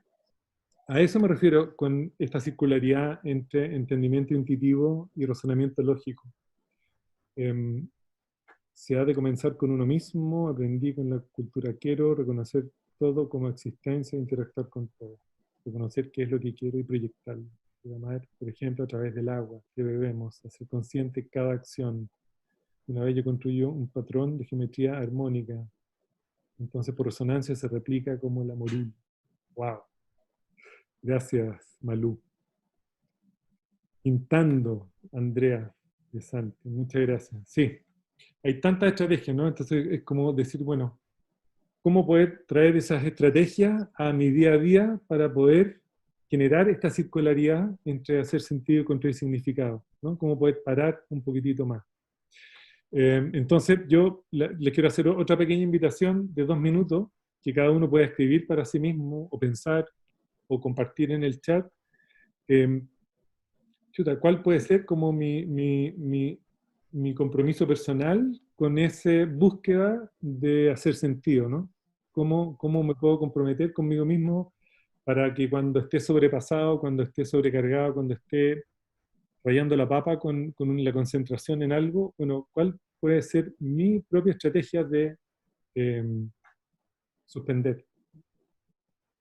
a eso me refiero con esta circularidad entre entendimiento intuitivo y razonamiento lógico. Se ha de comenzar con uno mismo, aprendí con la cultura quiero, reconocer todo como existencia e interactuar con todo. Reconocer qué es lo que quiero y proyectarlo. Amar, por ejemplo, a través del agua que bebemos, hacer consciente cada acción. Una vez yo construyo un patrón de geometría armónica, entonces por resonancia se replica como la moril. ¡Wow! Gracias, Malú. Pintando, Andrea de Santi, muchas gracias. Sí, hay tantas estrategias, ¿no? Entonces es como decir, bueno, ¿cómo poder traer esas estrategias a mi día a día para poder generar esta circularidad entre hacer sentido y construir significado, ¿no? ¿Cómo poder parar un poquitito más? Entonces yo les quiero hacer otra pequeña invitación de 2 minutos que cada uno pueda escribir para sí mismo o pensar o compartir en el chat. Chuta, ¿cuál puede ser como mi compromiso personal con esa búsqueda de hacer sentido, ¿no? ¿Cómo me puedo comprometer conmigo mismo para que cuando esté sobrepasado, cuando esté sobrecargado, cuando esté rayando la papa con la concentración en algo, bueno, cuál puede ser mi propia estrategia de suspender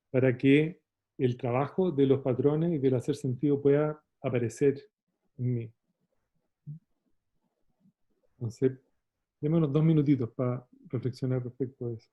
para que el trabajo de los patrones y del hacer sentido pueda aparecer en mí? Entonces, déme unos 2 minutitos para reflexionar respecto a eso.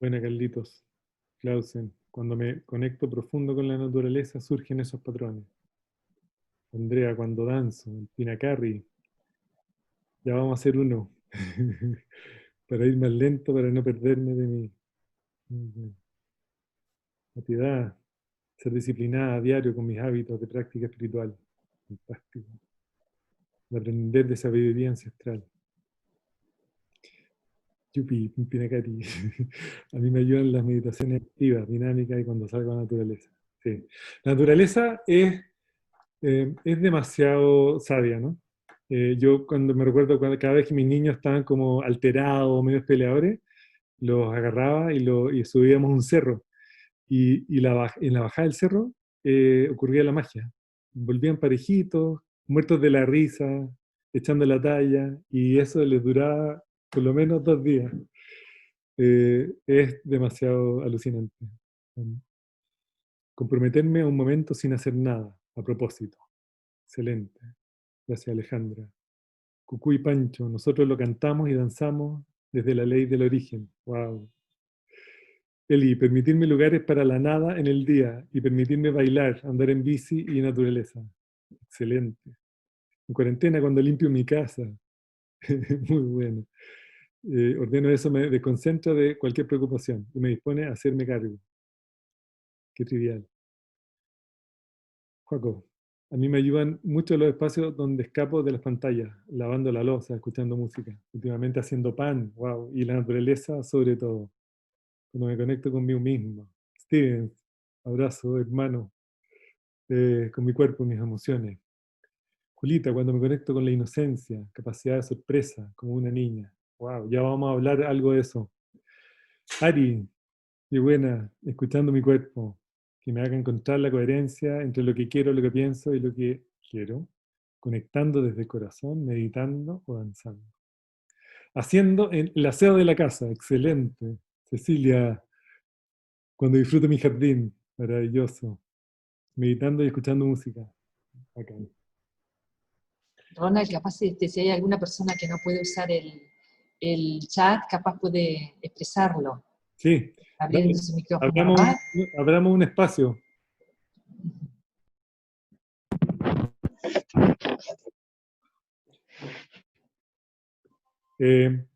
Buena, Carlitos. Clausen. Cuando me conecto profundo con la naturaleza surgen esos patrones. Andrea, cuando danzo. Pina Carri. Ya vamos a hacer uno. Para ir más lento, para no perderme de mi... La piedad. Ser disciplinada a diario con mis hábitos de práctica espiritual. Fantástico. De aprender de sabiduría ancestral. Yupi, Pinacati. A mí me ayudan las meditaciones activas, dinámicas y cuando salgo a la naturaleza. Sí. La naturaleza es demasiado sabia, ¿no? Yo cuando me recuerdo cada vez que mis niños estaban como alterados o medio peleadores, los agarraba y subíamos un cerro. En la bajada del cerro ocurría la magia. Volvían parejitos, muertos de la risa, echando la talla, y eso les duraba por lo menos 2 días. Es demasiado alucinante. Comprometerme a un momento sin hacer nada, a propósito. Excelente. Gracias, Alejandra. Cucú y Pancho, nosotros lo cantamos y danzamos desde la ley del origen. Wow. Eli, permitirme lugares para la nada en el día y permitirme bailar, andar en bici y naturaleza. Excelente. En cuarentena cuando limpio mi casa. Muy bueno. Ordeno eso, me desconcentro de cualquier preocupación y me dispone a hacerme cargo. Qué trivial. Joaco, a mí me ayudan mucho los espacios donde escapo de las pantallas, lavando la loza, escuchando música, últimamente haciendo pan, wow, y la naturaleza sobre todo, cuando me conecto conmigo mismo. Steven, abrazo, hermano, con mi cuerpo, mis emociones. Julita, cuando me conecto con la inocencia, capacidad de sorpresa, como una niña. Wow, ya vamos a hablar algo de eso. Ari, qué buena, escuchando mi cuerpo, que me haga encontrar la coherencia entre lo que quiero, lo que pienso y lo que quiero, conectando desde el corazón, meditando o danzando. Haciendo el aseo de la casa, excelente. Cecilia, cuando disfruto mi jardín, maravilloso. Meditando y escuchando música. Bacán. Ronald, capaz si hay alguna persona que no puede usar el chat, capaz puede expresarlo, Sí, abriendo dale, su micrófono. abramos un espacio.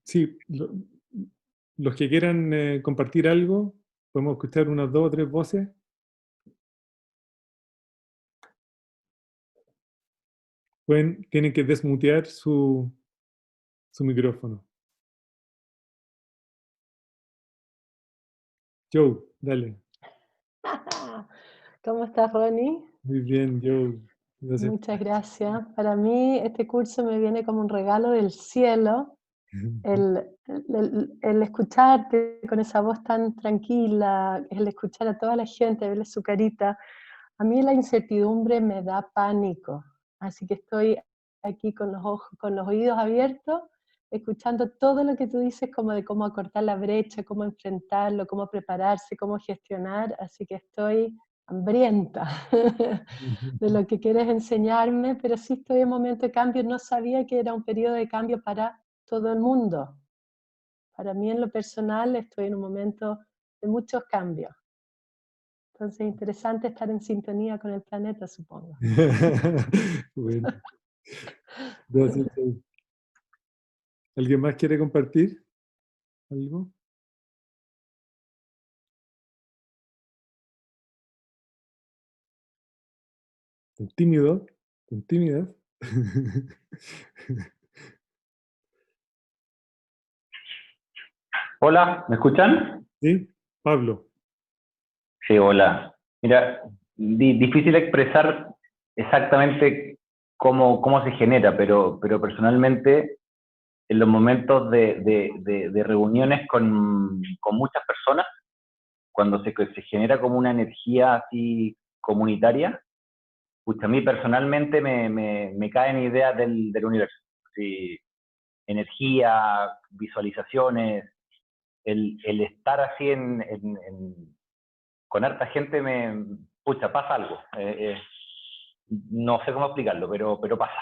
Sí, los que quieran compartir algo, podemos escuchar unas 2 o 3 voces. Tienen que desmutear su micrófono. Joe, dale. ¿Cómo estás, Ronnie? Muy bien, Joe. Gracias. Muchas gracias. Para mí este curso me viene como un regalo del cielo. El escucharte con esa voz tan tranquila, el escuchar a toda la gente, verle su carita. A mí la incertidumbre me da pánico. Así que estoy aquí con los ojos, con los oídos abiertos, escuchando todo lo que tú dices, como de cómo acortar la brecha, cómo enfrentarlo, cómo prepararse, cómo gestionar. Así que estoy hambrienta de lo que quieres enseñarme, pero sí estoy en momento de cambio. No sabía que era un periodo de cambio para todo el mundo. Para mí en lo personal estoy en un momento de muchos cambios. Entonces es interesante estar en sintonía con el planeta, supongo. Bueno. Gracias, Joe. ¿Alguien más quiere compartir algo? ¿Tan tímido? ¿Tan tímida? Hola, ¿me escuchan? ¿Sí? Pablo. Sí, hola. Mira, difícil expresar exactamente cómo se genera, pero personalmente en los momentos de reuniones con muchas personas, cuando se genera como una energía así comunitaria, pues a mí personalmente me caen ideas del universo. Sí, energía, visualizaciones, el estar así con harta gente pucha, pasa algo. No sé cómo explicarlo, pero pasa.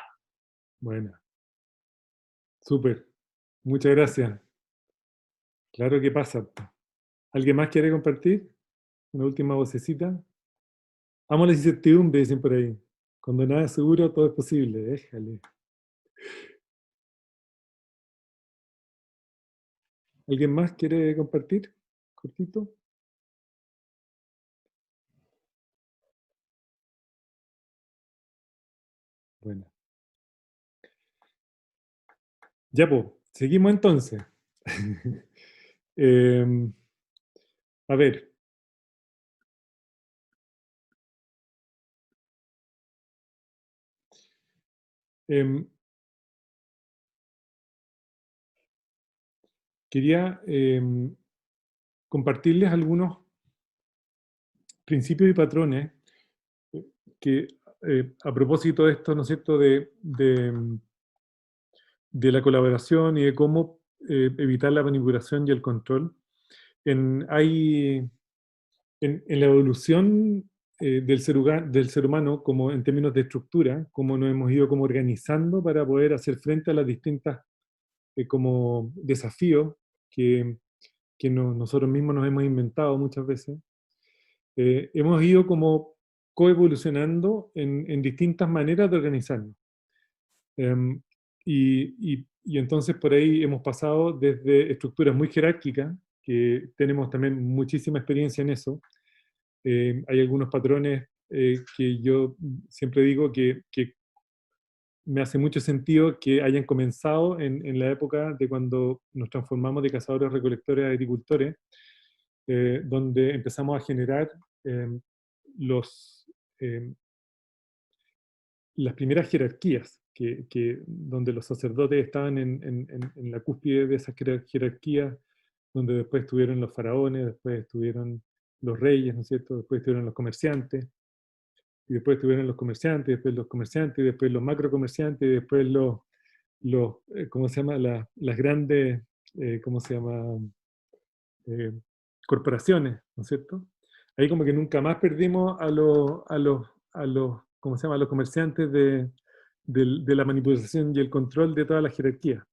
Bueno. Súper. Muchas gracias. Claro que pasa. ¿Alguien más quiere compartir? Una última vocecita. Amo la incertidumbre, dicen por ahí. Cuando nada es seguro, todo es posible. Déjale. ¿Alguien más quiere compartir? Cortito. Bueno. Ya, pues, seguimos entonces. A ver. Quería compartirles algunos principios y patrones que, a propósito de esto, ¿no es cierto?, de la colaboración y de cómo evitar la manipulación y el control. En la evolución del ser humano, como en términos de estructura, cómo nos hemos ido como organizando para poder hacer frente a las distintas como desafíos que nosotros mismos nos hemos inventado muchas veces, hemos ido como coevolucionando en distintas maneras de organizarnos. Y entonces por ahí hemos pasado desde estructuras muy jerárquicas, que tenemos también muchísima experiencia en eso. Hay algunos patrones que yo siempre digo que me hace mucho sentido que hayan comenzado en la época de cuando nos transformamos de cazadores, recolectores a agricultores, donde empezamos a generar los, las primeras jerarquías, donde los sacerdotes estaban en la cúspide de esas jerarquías, donde después estuvieron los faraones, después estuvieron los reyes, ¿no es cierto? Después estuvieron los comerciantes, y después estuvieron los comerciantes, después los comerciantes, y después los macrocomerciantes, y después ¿cómo se llama? Las grandes, ¿cómo se llama? Corporaciones, ¿no es cierto? Ahí como que nunca más perdimos a los ¿cómo se llama? A los comerciantes de la manipulación y el control de toda la jerarquía.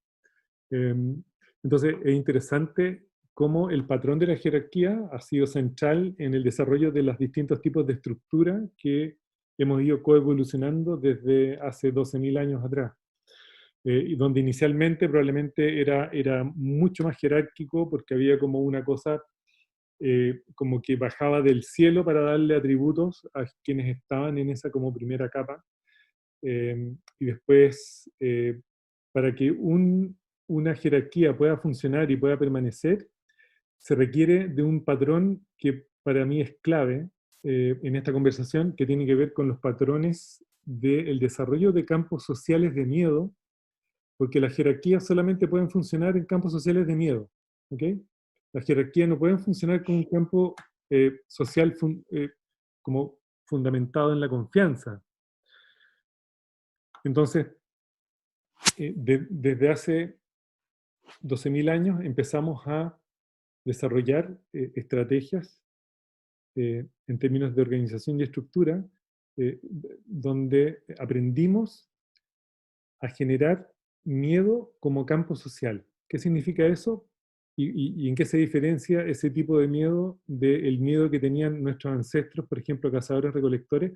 Entonces es interesante cómo el patrón de la jerarquía ha sido central en el desarrollo de los distintos tipos de estructura que hemos ido coevolucionando desde hace 12.000 años atrás. Y donde inicialmente probablemente era mucho más jerárquico porque había como una cosa como que bajaba del cielo para darle atributos a quienes estaban en esa como primera capa. Y después, para que una jerarquía pueda funcionar y pueda permanecer, se requiere de un patrón que para mí es clave en esta conversación, que tiene que ver con los patrones del desarrollo de campos sociales de miedo, porque las jerarquías solamente pueden funcionar en campos sociales de miedo. ¿Ok? Las jerarquías no pueden funcionar con un campo social como fundamentado en la confianza. Entonces, desde hace 12.000 años empezamos a desarrollar estrategias en términos de organización y estructura, donde aprendimos a generar miedo como campo social. ¿Qué significa eso? ¿Y en qué se diferencia ese tipo de miedo del miedo que tenían nuestros ancestros, por ejemplo, cazadores-recolectores,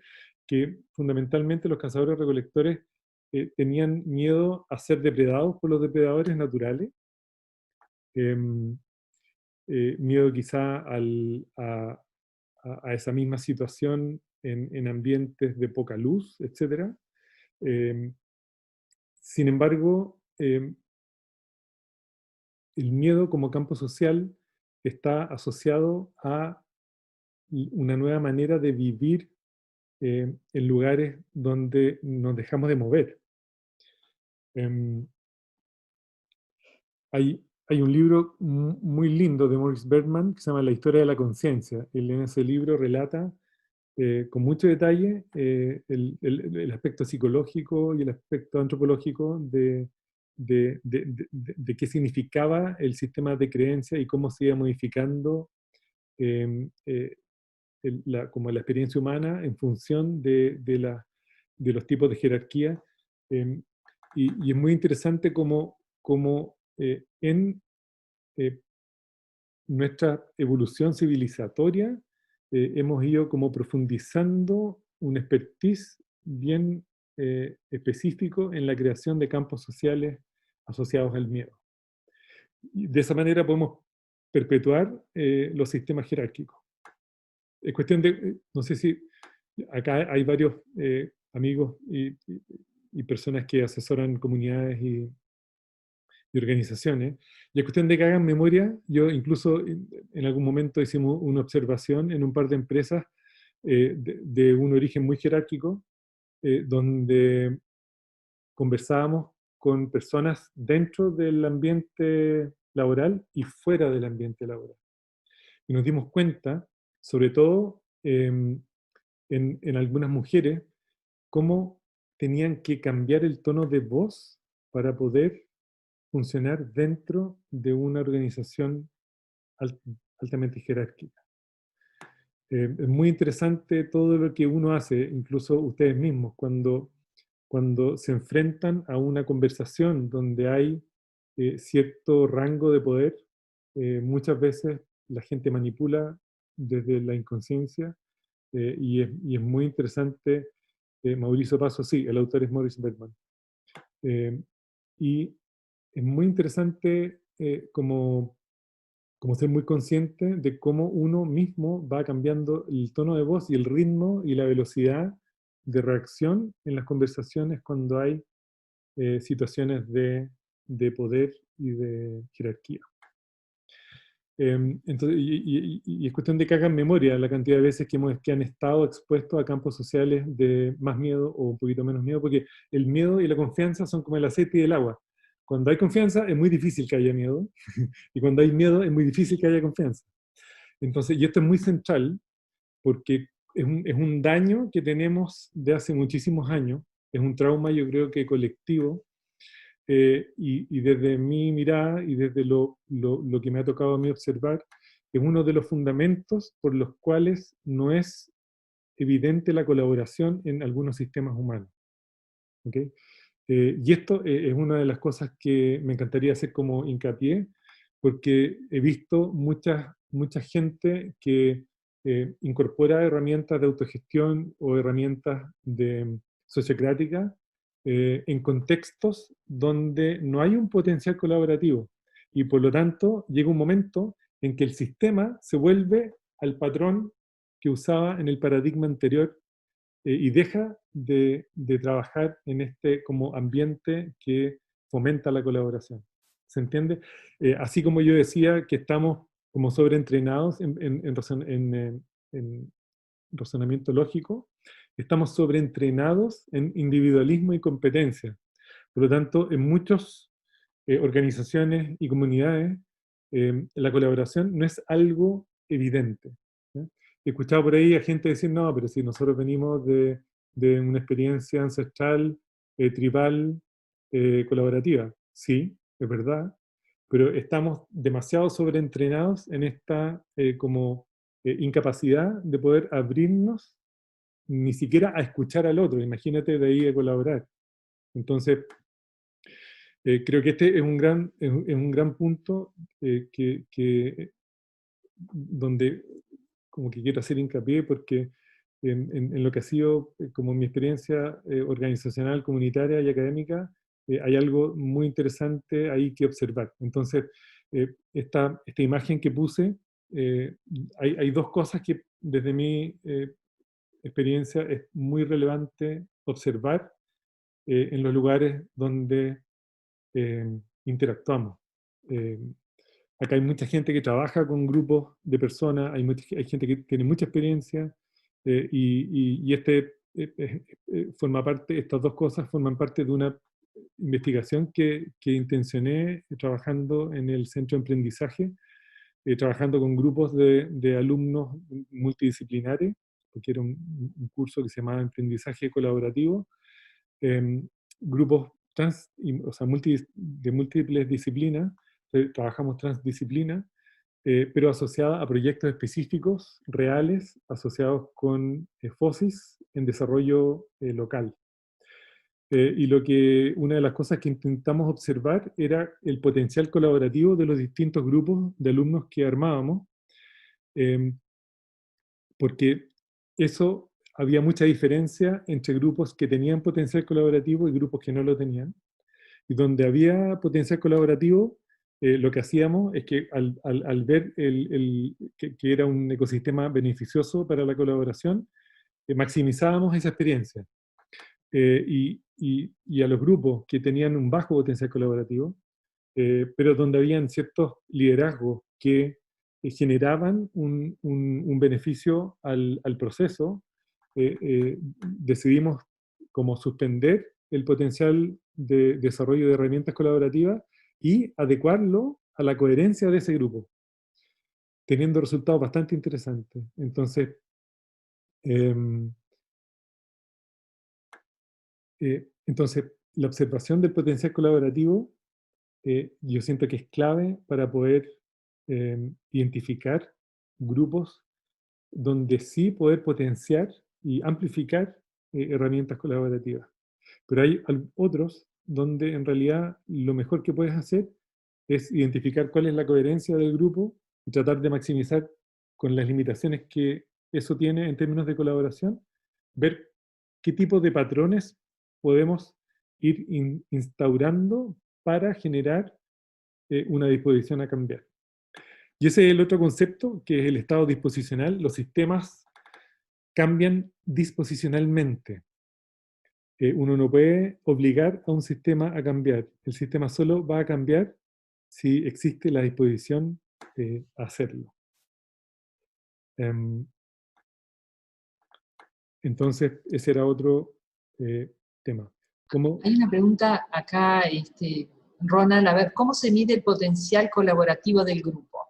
que fundamentalmente los cazadores-recolectores tenían miedo a ser depredados por los depredadores naturales, miedo quizá a esa misma situación en ambientes de poca luz, etc. Sin embargo, el miedo como campo social está asociado a una nueva manera de vivir en lugares donde nos dejamos de mover. Hay un libro muy lindo de Maurice Bergman que se llama La historia de la conciencia. Él en ese libro relata con mucho detalle el aspecto psicológico y el aspecto antropológico de qué significaba el sistema de creencia y cómo se iba modificando como la experiencia humana en función de los tipos de jerarquía. Y es muy interesante cómo nuestra evolución civilizatoria hemos ido como profundizando un expertise bien específico en la creación de campos sociales asociados al miedo. Y de esa manera podemos perpetuar los sistemas jerárquicos. Es cuestión de, no sé si, acá hay varios amigos y personas que asesoran comunidades y organizaciones, y es cuestión de que hagan memoria. Yo incluso en algún momento hicimos una observación en un par de empresas de un origen muy jerárquico, donde conversábamos con personas dentro del ambiente laboral y fuera del ambiente laboral. Y nos dimos cuenta, sobre todo en algunas mujeres, cómo tenían que cambiar el tono de voz para poder funcionar dentro de una organización altamente jerárquica. Es muy interesante todo lo que uno hace, incluso ustedes mismos, cuando se enfrentan a una conversación donde hay cierto rango de poder. Muchas veces la gente manipula desde la inconsciencia, y es muy interesante. Mauricio Paso, sí, el autor es Maurice Bergman. Y es muy interesante como ser muy consciente de cómo uno mismo va cambiando el tono de voz y el ritmo y la velocidad de reacción en las conversaciones cuando hay situaciones de poder y de jerarquía. Entonces, y es cuestión de que hagan memoria la cantidad de veces que han estado expuestos a campos sociales de más miedo o un poquito menos miedo, porque el miedo y la confianza son como el aceite y el agua. Cuando hay confianza es muy difícil que haya miedo, y cuando hay miedo es muy difícil que haya confianza. Entonces, y esto es muy central, porque es un daño que tenemos de hace muchísimos años, es un trauma, yo creo que colectivo, y desde mi mirada y desde lo que me ha tocado a mí observar, es uno de los fundamentos por los cuales no es evidente la colaboración en algunos sistemas humanos. ¿Okay? Y esto es una de las cosas que me encantaría hacer como hincapié, porque he visto mucha gente que incorpora herramientas de autogestión o herramientas sociocráticas en contextos donde no hay un potencial colaborativo, y por lo tanto llega un momento en que el sistema se vuelve al patrón que usaba en el paradigma anterior, y deja de trabajar en este como ambiente que fomenta la colaboración. ¿Se entiende? Así como yo decía que estamos como sobreentrenados en razonamiento lógico, estamos sobreentrenados en individualismo y competencia. Por lo tanto, en muchas organizaciones y comunidades, la colaboración no es algo evidente. ¿Sí? He escuchado por ahí a gente decir, no, pero si nosotros venimos de una experiencia ancestral, tribal, colaborativa. Sí, es verdad, pero estamos demasiado sobreentrenados en esta incapacidad de poder abrirnos ni siquiera a escuchar al otro. Imagínate de ahí a colaborar. Entonces, creo que este es un gran punto donde como que quiero hacer hincapié, porque en lo que ha sido como mi experiencia organizacional, comunitaria y académica, hay algo muy interesante ahí que observar. Entonces, esta imagen que puse, hay dos cosas que desde mi experiencia es muy relevante observar en los lugares donde interactuamos. Acá hay mucha gente que trabaja con grupos de personas, hay gente que tiene mucha experiencia, y forma parte, estas dos cosas forman parte de una investigación que intencioné trabajando en el Centro de Emprendizaje, trabajando con grupos de alumnos multidisciplinares, porque era un curso que se llamaba Emprendizaje Colaborativo, grupos o sea, de múltiples disciplinas. Trabajamos transdisciplina, pero asociada a proyectos específicos, reales, asociados con FOSIS en desarrollo local. Y una de las cosas que intentamos observar era el potencial colaborativo de los distintos grupos de alumnos que armábamos, porque eso había mucha diferencia entre grupos que tenían potencial colaborativo y grupos que no lo tenían. Y donde había potencial colaborativo, lo que hacíamos es que al ver que era un ecosistema beneficioso para la colaboración, maximizábamos esa experiencia. Y a los grupos que tenían un bajo potencial colaborativo, pero donde habían ciertos liderazgos que generaban un beneficio al proceso, decidimos como suspender el potencial de desarrollo de herramientas colaborativas y adecuarlo a la coherencia de ese grupo, teniendo resultados bastante interesantes. Entonces, la observación del potencial colaborativo yo siento que es clave para poder identificar grupos donde sí poder potenciar y amplificar herramientas colaborativas. Pero hay otros donde en realidad lo mejor que puedes hacer es identificar cuál es la coherencia del grupo y tratar de maximizar con las limitaciones que eso tiene en términos de colaboración, ver qué tipo de patrones podemos ir instaurando para generar una disposición a cambiar. Y ese es el otro concepto, que es el estado disposicional. Los sistemas cambian disposicionalmente. Uno no puede obligar a un sistema a cambiar. El sistema solo va a cambiar si existe la disposición a hacerlo. Entonces, ese era otro tema. Hay una pregunta acá, Ronald, a ver, ¿cómo se mide el potencial colaborativo del grupo?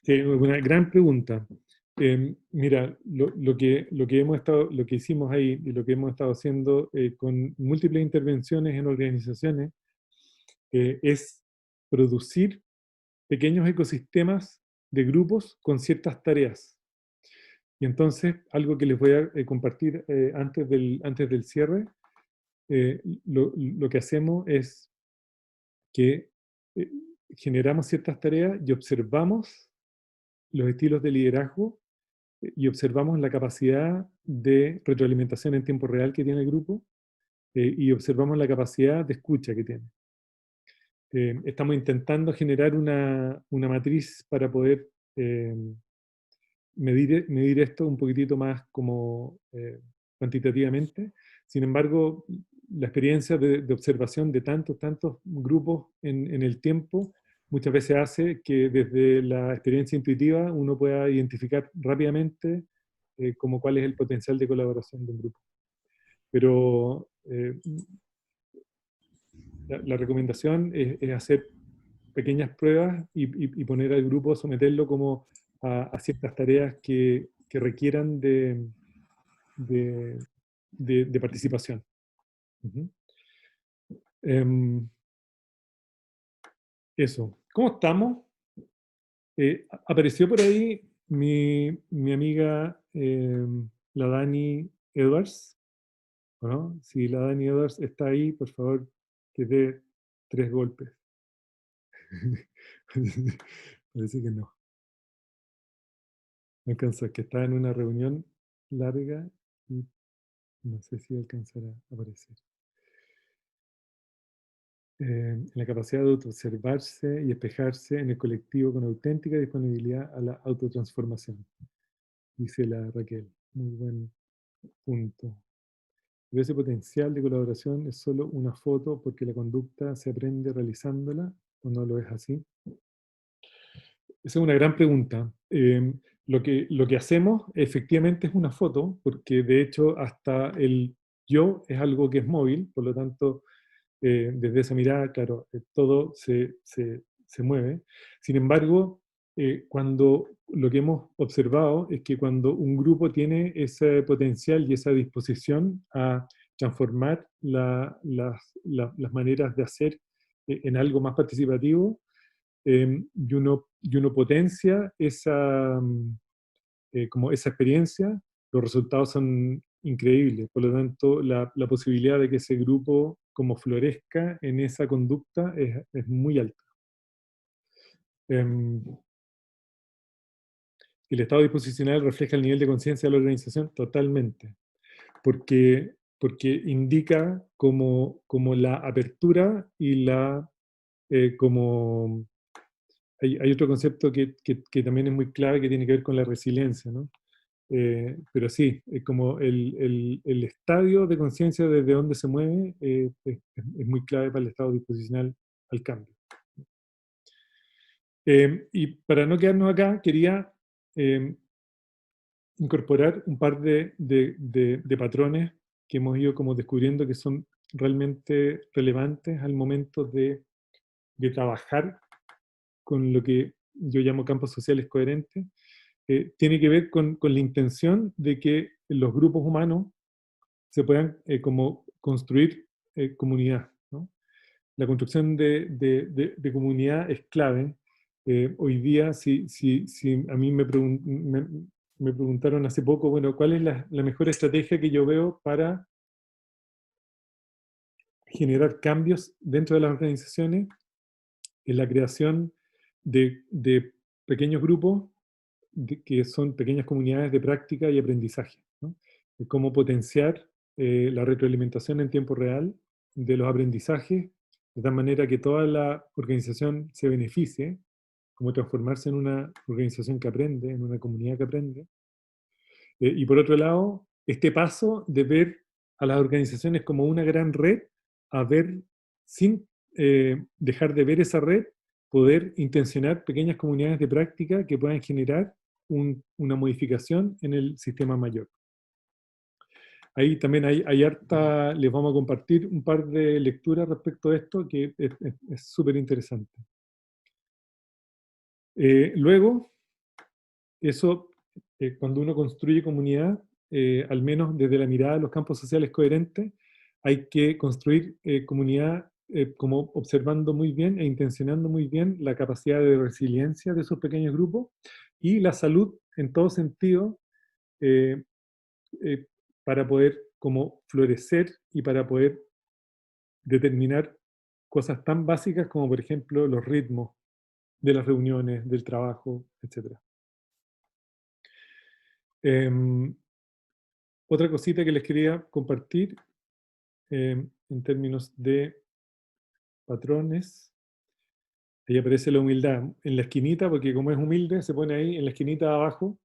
Sí, una gran pregunta. Mira, lo que hicimos ahí y lo que hemos estado haciendo con múltiples intervenciones en organizaciones es producir pequeños ecosistemas de grupos con ciertas tareas. Y entonces, algo que les voy a compartir antes del cierre, lo que hacemos es que generamos ciertas tareas y observamos los estilos de liderazgo y observamos la capacidad de retroalimentación en tiempo real que tiene el grupo y observamos la capacidad de escucha que tiene. Estamos intentando generar una matriz para poder medir esto un poquitito más como cuantitativamente. Sin embargo, la experiencia de observación de tantos grupos en el tiempo muchas veces hace que desde la experiencia intuitiva uno pueda identificar rápidamente como cuál es el potencial de colaboración de un grupo. Pero la recomendación es hacer pequeñas pruebas y poner al grupo, someterlo como a ciertas tareas que requieran de participación. Eso. ¿Cómo estamos? Apareció por ahí mi amiga la Dani Edwards. ¿No? Si la Dani Edwards está ahí, por favor, que dé 3 golpes. Parece que no. No alcanzó, que está en una reunión larga y no sé si alcanzará a aparecer. En la capacidad de autoobservarse y espejarse en el colectivo con auténtica disponibilidad a la autotransformación. Dice la Raquel. Muy buen punto. Pero ese potencial de colaboración es solo una foto porque la conducta se aprende realizándola, ¿o no lo es así? Esa es una gran pregunta. Lo que hacemos efectivamente es una foto, porque de hecho hasta el yo es algo que es móvil, por lo tanto, desde esa mirada, claro, todo se mueve. Sin embargo, cuando lo que hemos observado es que cuando un grupo tiene ese potencial y esa disposición a transformar las maneras de hacer en algo más participativo, y uno potencia como esa experiencia, los resultados son increíble. Por lo tanto, la posibilidad de que ese grupo como florezca en esa conducta es muy alta. El estado disposicional refleja el nivel de conciencia de la organización totalmente, porque indica como la apertura y como... Hay otro concepto que también es muy clave, que tiene que ver con la resiliencia, ¿no? Pero sí, como el estadio de conciencia desde donde se mueve es muy clave para el estado disposicional al cambio. Y para no quedarnos acá, quería incorporar un par de patrones que hemos ido como descubriendo que son realmente relevantes al momento de trabajar con lo que yo llamo campos sociales coherentes. Tiene que ver con la intención de que los grupos humanos se puedan como construir comunidad, ¿no? La construcción de comunidad es clave. Hoy día, si a mí me preguntaron hace poco, bueno, ¿cuál es la mejor estrategia que yo veo para generar cambios dentro de las organizaciones? Es la creación de pequeños grupos que son pequeñas comunidades de práctica y aprendizaje, ¿no? De cómo potenciar la retroalimentación en tiempo real de los aprendizajes, de tal manera que toda la organización se beneficie, como transformarse en una organización que aprende, en una comunidad que aprende. Y por otro lado, este paso de ver a las organizaciones como una gran red, a ver, sin dejar de ver esa red, poder intencionar pequeñas comunidades de práctica que puedan generar una modificación en el sistema mayor. Ahí también hay harta, les vamos a compartir un par de lecturas respecto a esto que es súper interesante. Luego, eso, cuando uno construye comunidad, al menos desde la mirada de los campos sociales coherentes, hay que construir comunidad como observando muy bien e intencionando muy bien la capacidad de resiliencia de esos pequeños grupos y la salud en todo sentido para poder como florecer y para poder determinar cosas tan básicas como por ejemplo los ritmos de las reuniones, del trabajo, etc. Otra cosita que les quería compartir en términos de patrones. Ahí aparece la humildad en la esquinita, porque como es humilde, se pone ahí en la esquinita de abajo.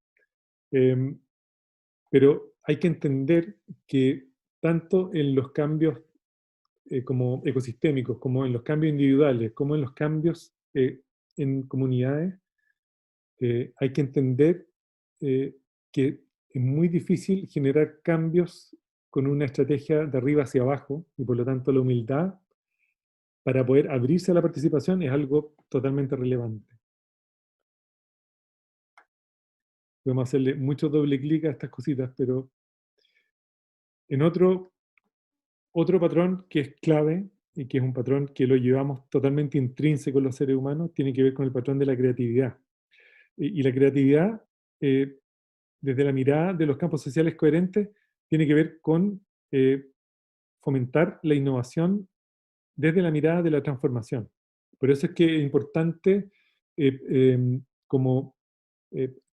Pero hay que entender que tanto en los cambios como ecosistémicos, como en los cambios individuales, como en los cambios en comunidades, hay que entender que es muy difícil generar cambios con una estrategia de arriba hacia abajo, y por lo tanto la humildad para poder abrirse a la participación es algo totalmente relevante. Podemos hacerle mucho doble clic a estas cositas, pero en otro patrón que es clave, y que es un patrón que lo llevamos totalmente intrínseco en los seres humanos, tiene que ver con el patrón de la creatividad. Y la creatividad, desde la mirada de los campos sociales coherentes, tiene que ver con fomentar la innovación desde la mirada de la transformación. Por eso es que es importante como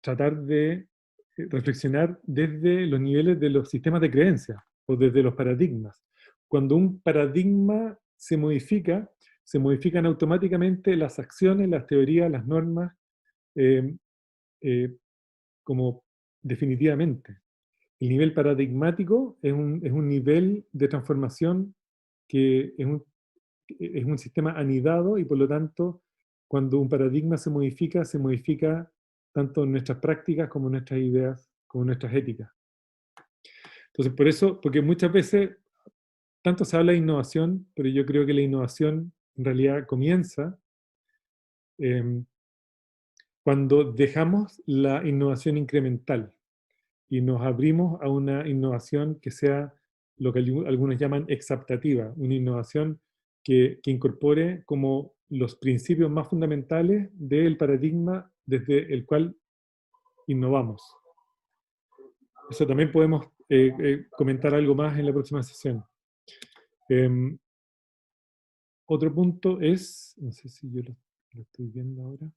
tratar de reflexionar desde los niveles de los sistemas de creencias o desde los paradigmas. Cuando un paradigma se modifican automáticamente las acciones, las teorías, las normas, como definitivamente. El nivel paradigmático es un nivel de transformación que es un sistema anidado y por lo tanto, cuando un paradigma se modifica tanto en nuestras prácticas como en nuestras ideas, como en nuestras éticas. Entonces, por eso, porque muchas veces, tanto se habla de innovación, pero yo creo que la innovación en realidad comienza cuando dejamos la innovación incremental y nos abrimos a una innovación que sea lo que algunos llaman exaptativa, una innovación que incorpore como los principios más fundamentales del paradigma desde el cual innovamos. Eso también podemos comentar algo más en la próxima sesión. Otro punto es, no sé si yo lo estoy viendo ahora.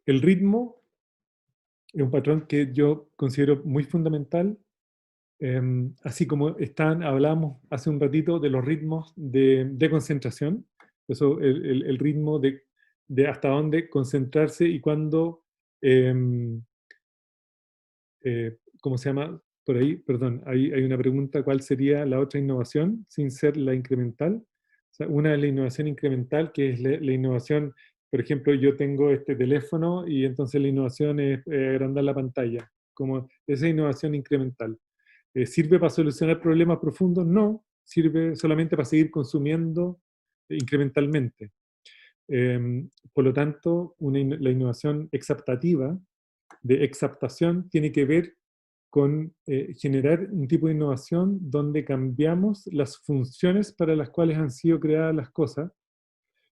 El ritmo es un patrón que yo considero muy fundamental, así como hablábamos hace un ratito de los ritmos de concentración, eso, el ritmo de hasta dónde concentrarse y cuándo, ¿cómo se llama? Por ahí, perdón, hay una pregunta, ¿cuál sería la otra innovación sin ser la incremental? O sea, una es la innovación incremental, que es la innovación, por ejemplo, yo tengo este teléfono y entonces la innovación es agrandar la pantalla, como esa innovación incremental. ¿Sirve para solucionar problemas profundos? No, sirve solamente para seguir consumiendo incrementalmente. Por lo tanto, la innovación exaptativa, de exaptación, tiene que ver con generar un tipo de innovación donde cambiamos las funciones para las cuales han sido creadas las cosas.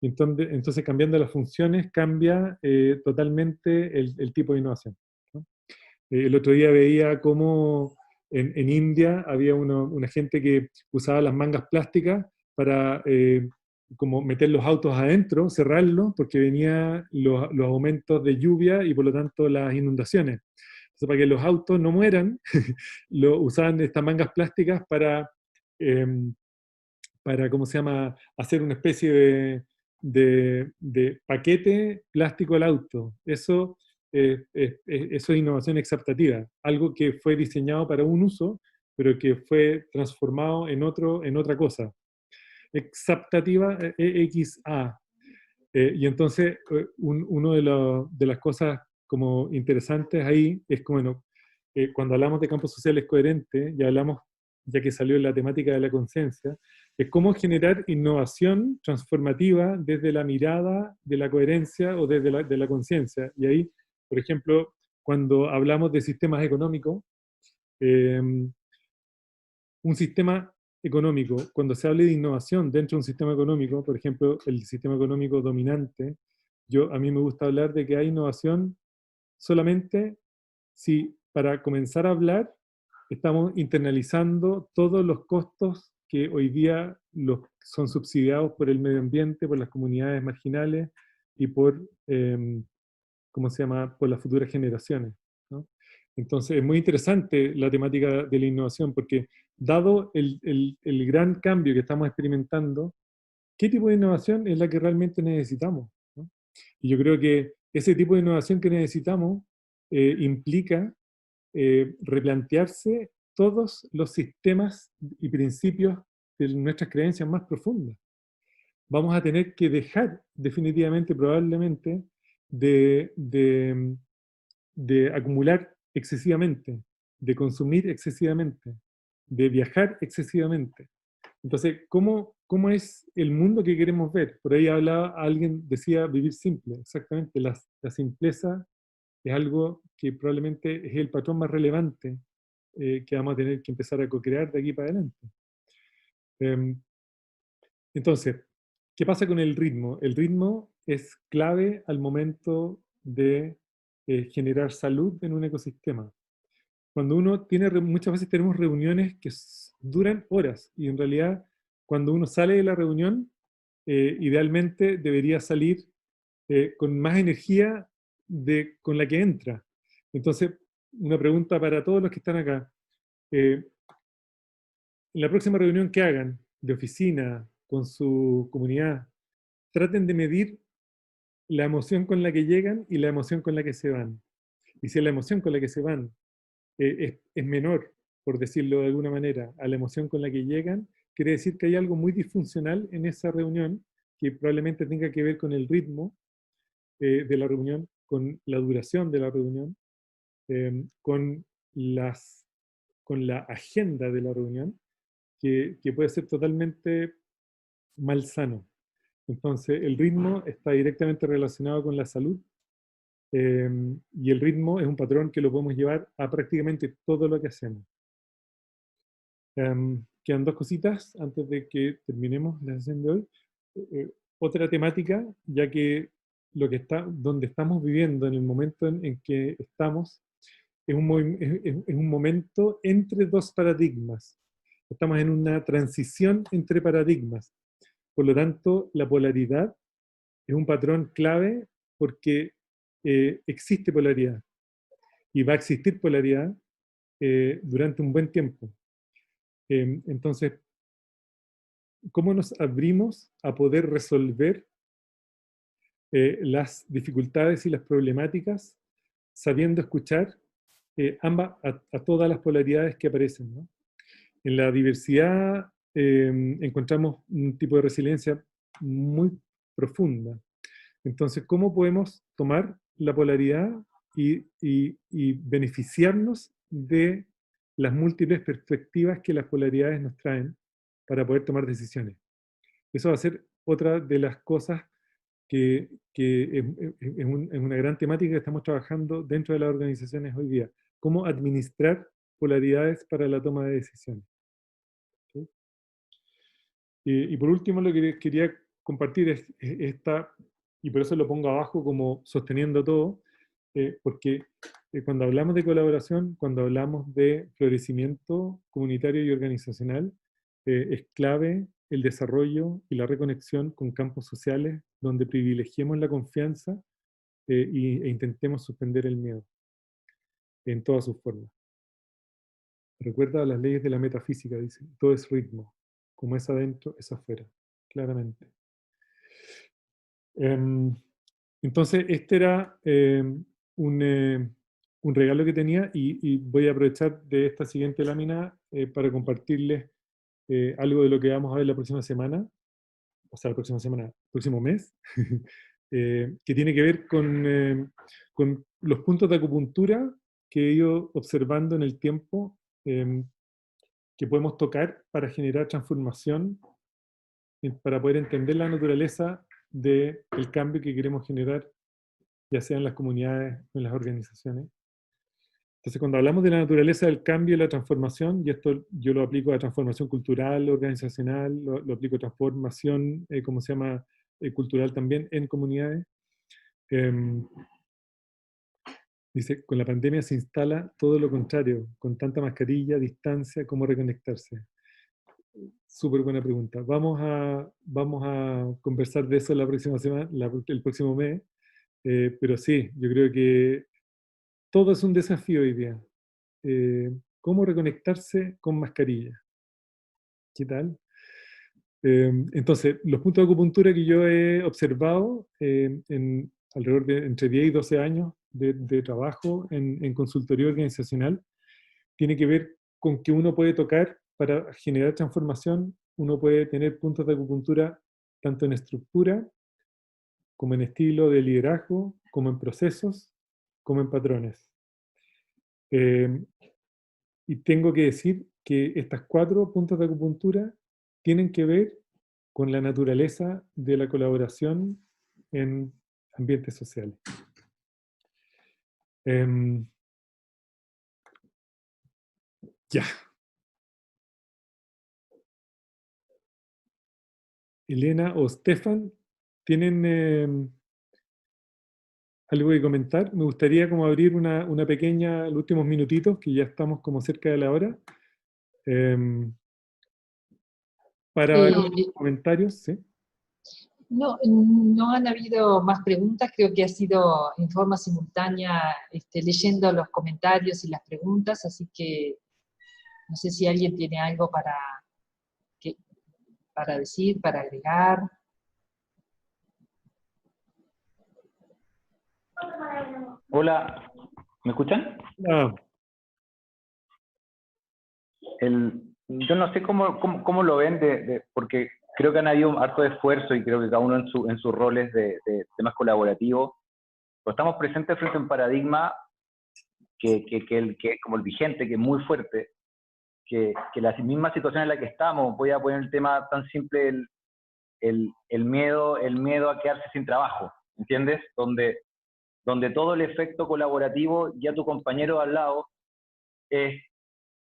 Entonces cambiando las funciones, cambia totalmente el tipo de innovación, ¿no? El otro día veía cómo en India había una gente que usaba las mangas plásticas para como meter los autos adentro, cerrarlos, porque venían los aumentos de lluvia y por lo tanto las inundaciones. Entonces, para que los autos no mueran, usaban estas mangas plásticas para, ¿cómo se llama?, hacer una especie de paquete plástico al auto. Eso es innovación exaptativa, algo que fue diseñado para un uso, pero que fue transformado en otra cosa. Exaptativa, EXA. Y entonces, uno de las cosas como interesantes ahí es como, bueno, cuando hablamos de campos sociales coherentes, ya que salió la temática de la conciencia, es cómo generar innovación transformativa desde la mirada de la coherencia o desde de la conciencia. Y ahí, por ejemplo, cuando hablamos de sistemas económicos, un sistema económico, cuando se hable de innovación dentro de un sistema económico, por ejemplo, el sistema económico dominante, a mí me gusta hablar de que hay innovación solamente si para comenzar a hablar estamos internalizando todos los costos que hoy día son subsidiados por el medio ambiente, por las comunidades marginales y por, ¿cómo se llama?, por las futuras generaciones, ¿no? Entonces es muy interesante la temática de la innovación, porque dado el gran cambio que estamos experimentando, ¿qué tipo de innovación es la que realmente necesitamos, ¿no? Y yo creo que ese tipo de innovación que necesitamos implica replantearse todos los sistemas y principios de nuestras creencias más profundas. Vamos a tener que dejar definitivamente, probablemente, de acumular excesivamente, de consumir excesivamente, de viajar excesivamente. Entonces, ¿cómo es el mundo que queremos ver? Por ahí alguien decía vivir simple, exactamente. La simpleza es algo que probablemente es el patrón más relevante que vamos a tener que empezar a co-crear de aquí para adelante. Entonces, ¿qué pasa con el ritmo? El ritmo es clave al momento de generar salud en un ecosistema. Cuando uno muchas veces tenemos reuniones que duran horas, y en realidad cuando uno sale de la reunión, idealmente debería salir con más energía con la que entra. Entonces, una pregunta para todos los que están acá. En la próxima reunión que hagan de oficina con su comunidad, traten de medir la emoción con la que llegan y la emoción con la que se van. Y si la emoción con la que se van es menor, por decirlo de alguna manera, a la emoción con la que llegan, quiere decir que hay algo muy disfuncional en esa reunión que probablemente tenga que ver con el ritmo de la reunión, con la duración de la reunión, con la agenda de la reunión, que puede ser totalmente malsano. Entonces, el ritmo está directamente relacionado con la salud, y el ritmo es un patrón que lo podemos llevar a prácticamente todo lo que hacemos. Quedan dos cositas antes de que terminemos la sesión de hoy. otra temática, ya que donde estamos viviendo, en el momento en que estamos, es un momento entre dos paradigmas. Estamos en una transición entre paradigmas. Por lo tanto, la polaridad es un patrón clave porque existe polaridad y va a existir polaridad durante un buen tiempo. Entonces, ¿cómo nos abrimos a poder resolver las dificultades y las problemáticas sabiendo escuchar a todas las polaridades que aparecen, ¿no? En la diversidad encontramos un tipo de resiliencia muy profunda. Entonces, ¿cómo podemos tomar la polaridad y beneficiarnos de las múltiples perspectivas que las polaridades nos traen para poder tomar decisiones? Eso va a ser otra de las cosas que es una gran temática que estamos trabajando dentro de las organizaciones hoy día. Cómo administrar polaridades para la toma de decisiones. ¿Sí? Y por último, lo que quería compartir es esta, y por eso lo pongo abajo como sosteniendo todo, porque cuando hablamos de colaboración, cuando hablamos de florecimiento comunitario y organizacional, es clave el desarrollo y la reconexión con campos sociales donde privilegiemos la confianza e intentemos suspender el miedo en todas sus formas. Recuerda las leyes de la metafísica, dice, todo es ritmo, como es adentro, es afuera, claramente. Entonces, este era un regalo que tenía y voy a aprovechar de esta siguiente lámina para compartirles algo de lo que vamos a ver la próxima semana, o sea, la próxima semana, próximo mes, que tiene que ver con los puntos de acupuntura que he ido observando en el tiempo, que podemos tocar para generar transformación, para poder entender la naturaleza del cambio que queremos generar, ya sea en las comunidades o en las organizaciones. Entonces, cuando hablamos de la naturaleza del cambio y la transformación, y esto yo lo aplico a transformación cultural, organizacional, lo aplico a transformación, ¿cómo se llama?, cultural también en comunidades. Dice, con la pandemia se instala todo lo contrario, con tanta mascarilla, distancia, ¿cómo reconectarse? Súper buena pregunta. Vamos a conversar de eso la próxima semana, el próximo mes, pero sí, yo creo que todo es un desafío hoy día. ¿Cómo reconectarse con mascarilla? ¿Qué tal? Entonces, los puntos de acupuntura que yo he observado en alrededor de entre 10 y 12 años de trabajo en consultoría organizacional, tiene que ver con que uno puede tocar para generar transformación, uno puede tener puntos de acupuntura tanto en estructura, como en estilo de liderazgo, como en procesos, como en patrones. Y tengo que decir que estas 4 puntos de acupuntura tienen que ver con la naturaleza de la colaboración en ambientes sociales. Ya. Elena o Stefan, ¿tienen algo que comentar? Me gustaría como abrir una pequeña, los últimos minutitos, que ya estamos como cerca de la hora, para comentarios, ¿sí? No han habido más preguntas, creo que ha sido en forma simultánea leyendo los comentarios y las preguntas, así que no sé si alguien tiene algo para decir, para agregar. Hola, ¿me escuchan? No. Yo no sé cómo lo ven, porque creo que han habido harto de esfuerzo y creo que cada uno en sus roles de temas colaborativos. Pero estamos presentes frente a un paradigma que como el vigente, que es muy fuerte, que la misma situación en la que estamos, voy a poner el tema tan simple, el miedo a quedarse sin trabajo, ¿entiendes? Donde todo el efecto colaborativo, ya tu compañero al lado,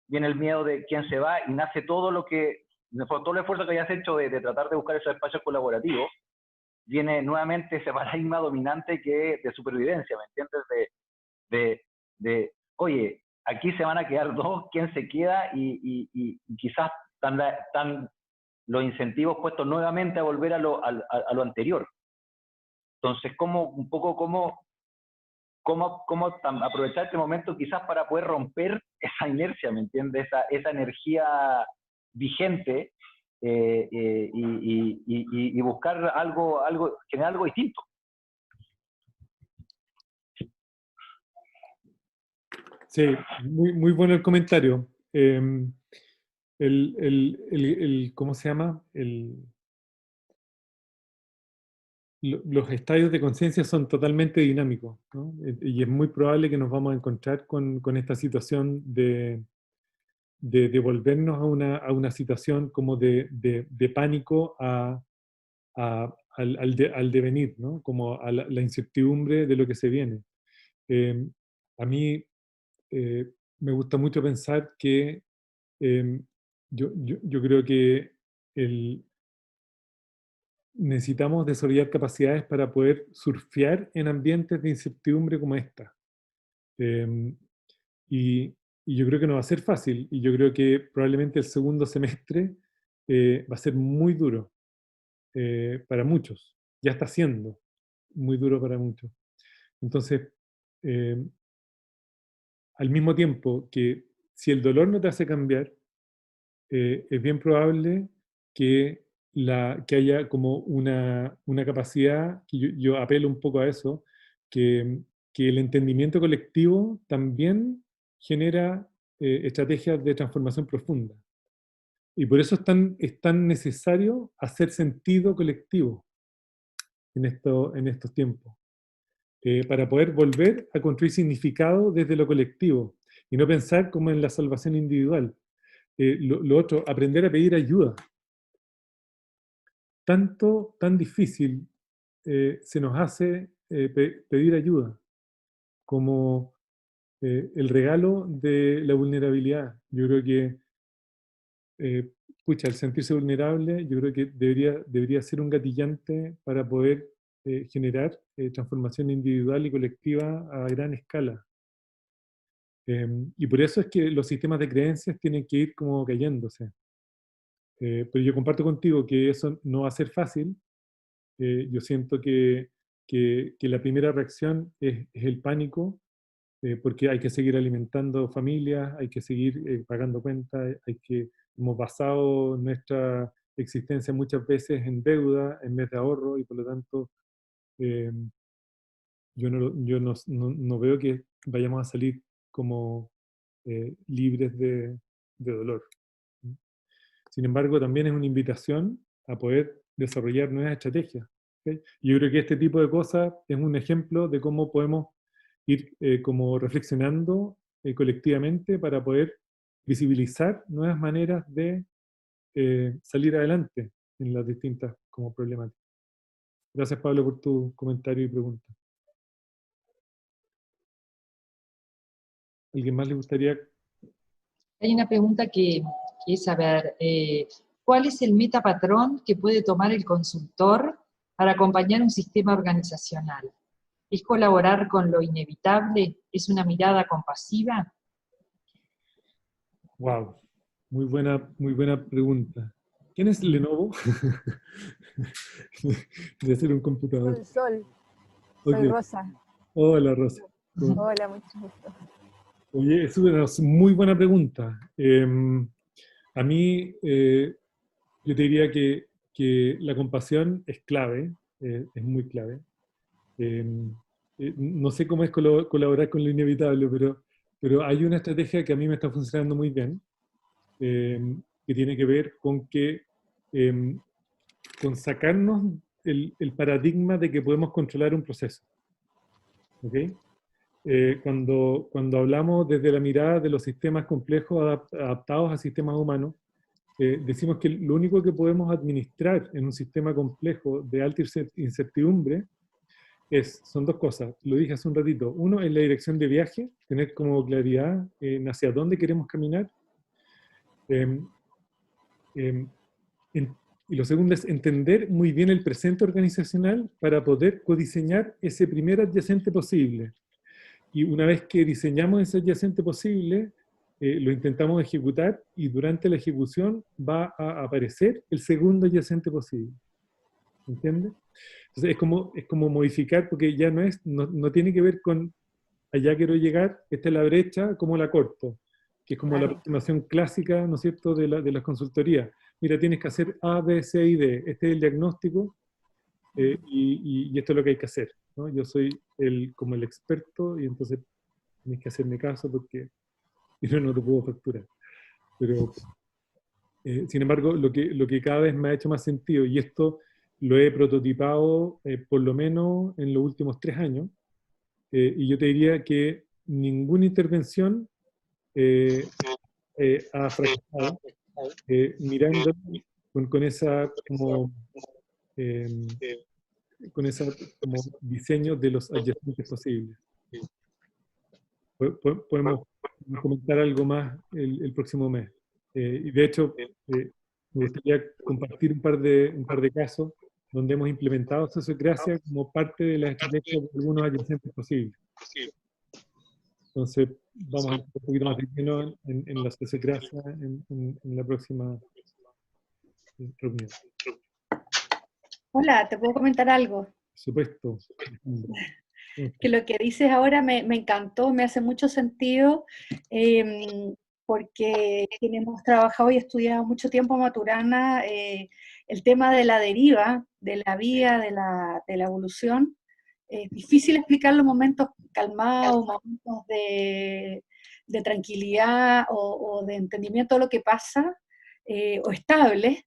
viene el miedo de quién se va y nace todo el esfuerzo que hayas hecho de tratar de buscar esos espacios colaborativos, viene nuevamente ese paradigma dominante que de supervivencia, ¿me entiendes? Oye, aquí se van a quedar dos, ¿quién se queda? Y quizás están los incentivos puestos nuevamente a volver a lo anterior. Entonces, un poco cómo aprovechar este momento quizás para poder romper esa inercia, ¿me entiendes? Esa energía vigente y buscar generar algo distinto. Sí, muy bueno el comentario. ¿Cómo se llama? Los estadios de conciencia son totalmente dinámicos, ¿no? Y es muy probable que nos vamos a encontrar con esta situación de volvernos a una situación como de pánico al devenir, ¿no? Como a la incertidumbre de lo que se viene. A mí me gusta mucho pensar que yo creo que necesitamos desarrollar capacidades para poder surfear en ambientes de incertidumbre como esta. Y yo creo que no va a ser fácil, y yo creo que probablemente el segundo semestre va a ser muy duro para muchos. Ya está siendo muy duro para muchos. Entonces, al mismo tiempo que si el dolor no te hace cambiar, es bien probable que haya como una capacidad, que yo apelo un poco a eso, que el entendimiento colectivo también genera estrategias de transformación profunda. Y por eso es tan necesario hacer sentido colectivo en estos tiempos, para poder volver a construir significado desde lo colectivo y no pensar como en la salvación individual. Lo otro, aprender a pedir ayuda. Tan difícil se nos hace pedir ayuda, como el regalo de la vulnerabilidad. Yo creo que, el sentirse vulnerable, yo creo que debería ser un gatillante para poder generar transformación individual y colectiva a gran escala. Y por eso es que los sistemas de creencias tienen que ir como cayéndose. Pero yo comparto contigo que eso no va a ser fácil. Yo siento que la primera reacción es el pánico, porque hay que seguir alimentando familias, hay que seguir pagando cuentas, hemos basado nuestra existencia muchas veces en deuda en vez de ahorro, y por lo tanto yo no veo que vayamos a salir como libres de dolor. Sin embargo, también es una invitación a poder desarrollar nuevas estrategias. ¿Okay? Yo creo que este tipo de cosas es un ejemplo de cómo podemos ir como reflexionando colectivamente para poder visibilizar nuevas maneras de salir adelante en las distintas como problemáticas. Gracias, Pablo, por tu comentario y pregunta. ¿Alguien más le gustaría? Hay una pregunta que es saber, ¿cuál es el metapatrón que puede tomar el consultor para acompañar un sistema organizacional? ¿Es colaborar con lo inevitable? ¿Es una mirada compasiva? Wow, muy buena pregunta. ¿Quién es Lenovo? De ser un computador. Sol. Okay. Soy Rosa. Hola, Rosa. Hola, mucho gusto. Oye, es una muy buena pregunta. A mí, yo te diría que la compasión es clave, es muy clave. No sé cómo es colaborar con lo inevitable, pero hay una estrategia que a mí me está funcionando muy bien, que tiene que ver con con sacarnos el paradigma de que podemos controlar un proceso. ¿Okay? Cuando hablamos desde la mirada de los sistemas complejos adaptados a sistemas humanos, decimos que lo único que podemos administrar en un sistema complejo de alta incertidumbre son dos cosas. Lo dije hace un ratito. Uno es la dirección de viaje, tener como claridad en hacia dónde queremos caminar. y lo segundo es entender muy bien el presente organizacional para poder codiseñar ese primer adyacente posible. Y una vez que diseñamos ese adyacente posible, lo intentamos ejecutar y durante la ejecución va a aparecer el segundo adyacente posible. ¿Entiendes? Entonces es como modificar, porque ya no tiene que ver con allá quiero llegar, esta es la brecha, ¿cómo la corto? Que es como la aproximación clásica, ¿no es cierto?, de las consultorías. Mira, tienes que hacer A, B, C y D. Este es el diagnóstico y esto es lo que hay que hacer, ¿no? Yo soy como el experto y entonces tienes que hacerme caso porque si no, no te puedo facturar. Pero, sin embargo, lo que cada vez me ha hecho más sentido, y esto lo he prototipado por lo menos en los últimos 3 años, y yo te diría que ninguna intervención ha fracasado mirando con esa como como diseño de los adyacentes posibles. Podemos comentar algo más el próximo mes. Y de hecho, me gustaría compartir un par de casos donde hemos implementado Sociocracia como parte de la estrategia de algunos adyacentes posibles. Entonces, vamos a ir un poquito más de lleno en la Sociocracia en la próxima reunión. Hola, ¿te puedo comentar algo? Por supuesto. Que lo que dices ahora me encantó, me hace mucho sentido, porque quienes hemos trabajado y estudiado mucho tiempo Maturana, el tema de la deriva, de la vía, de la evolución, es difícil explicarlo en momentos calmados, momentos de tranquilidad o de entendimiento de lo que pasa, o estable,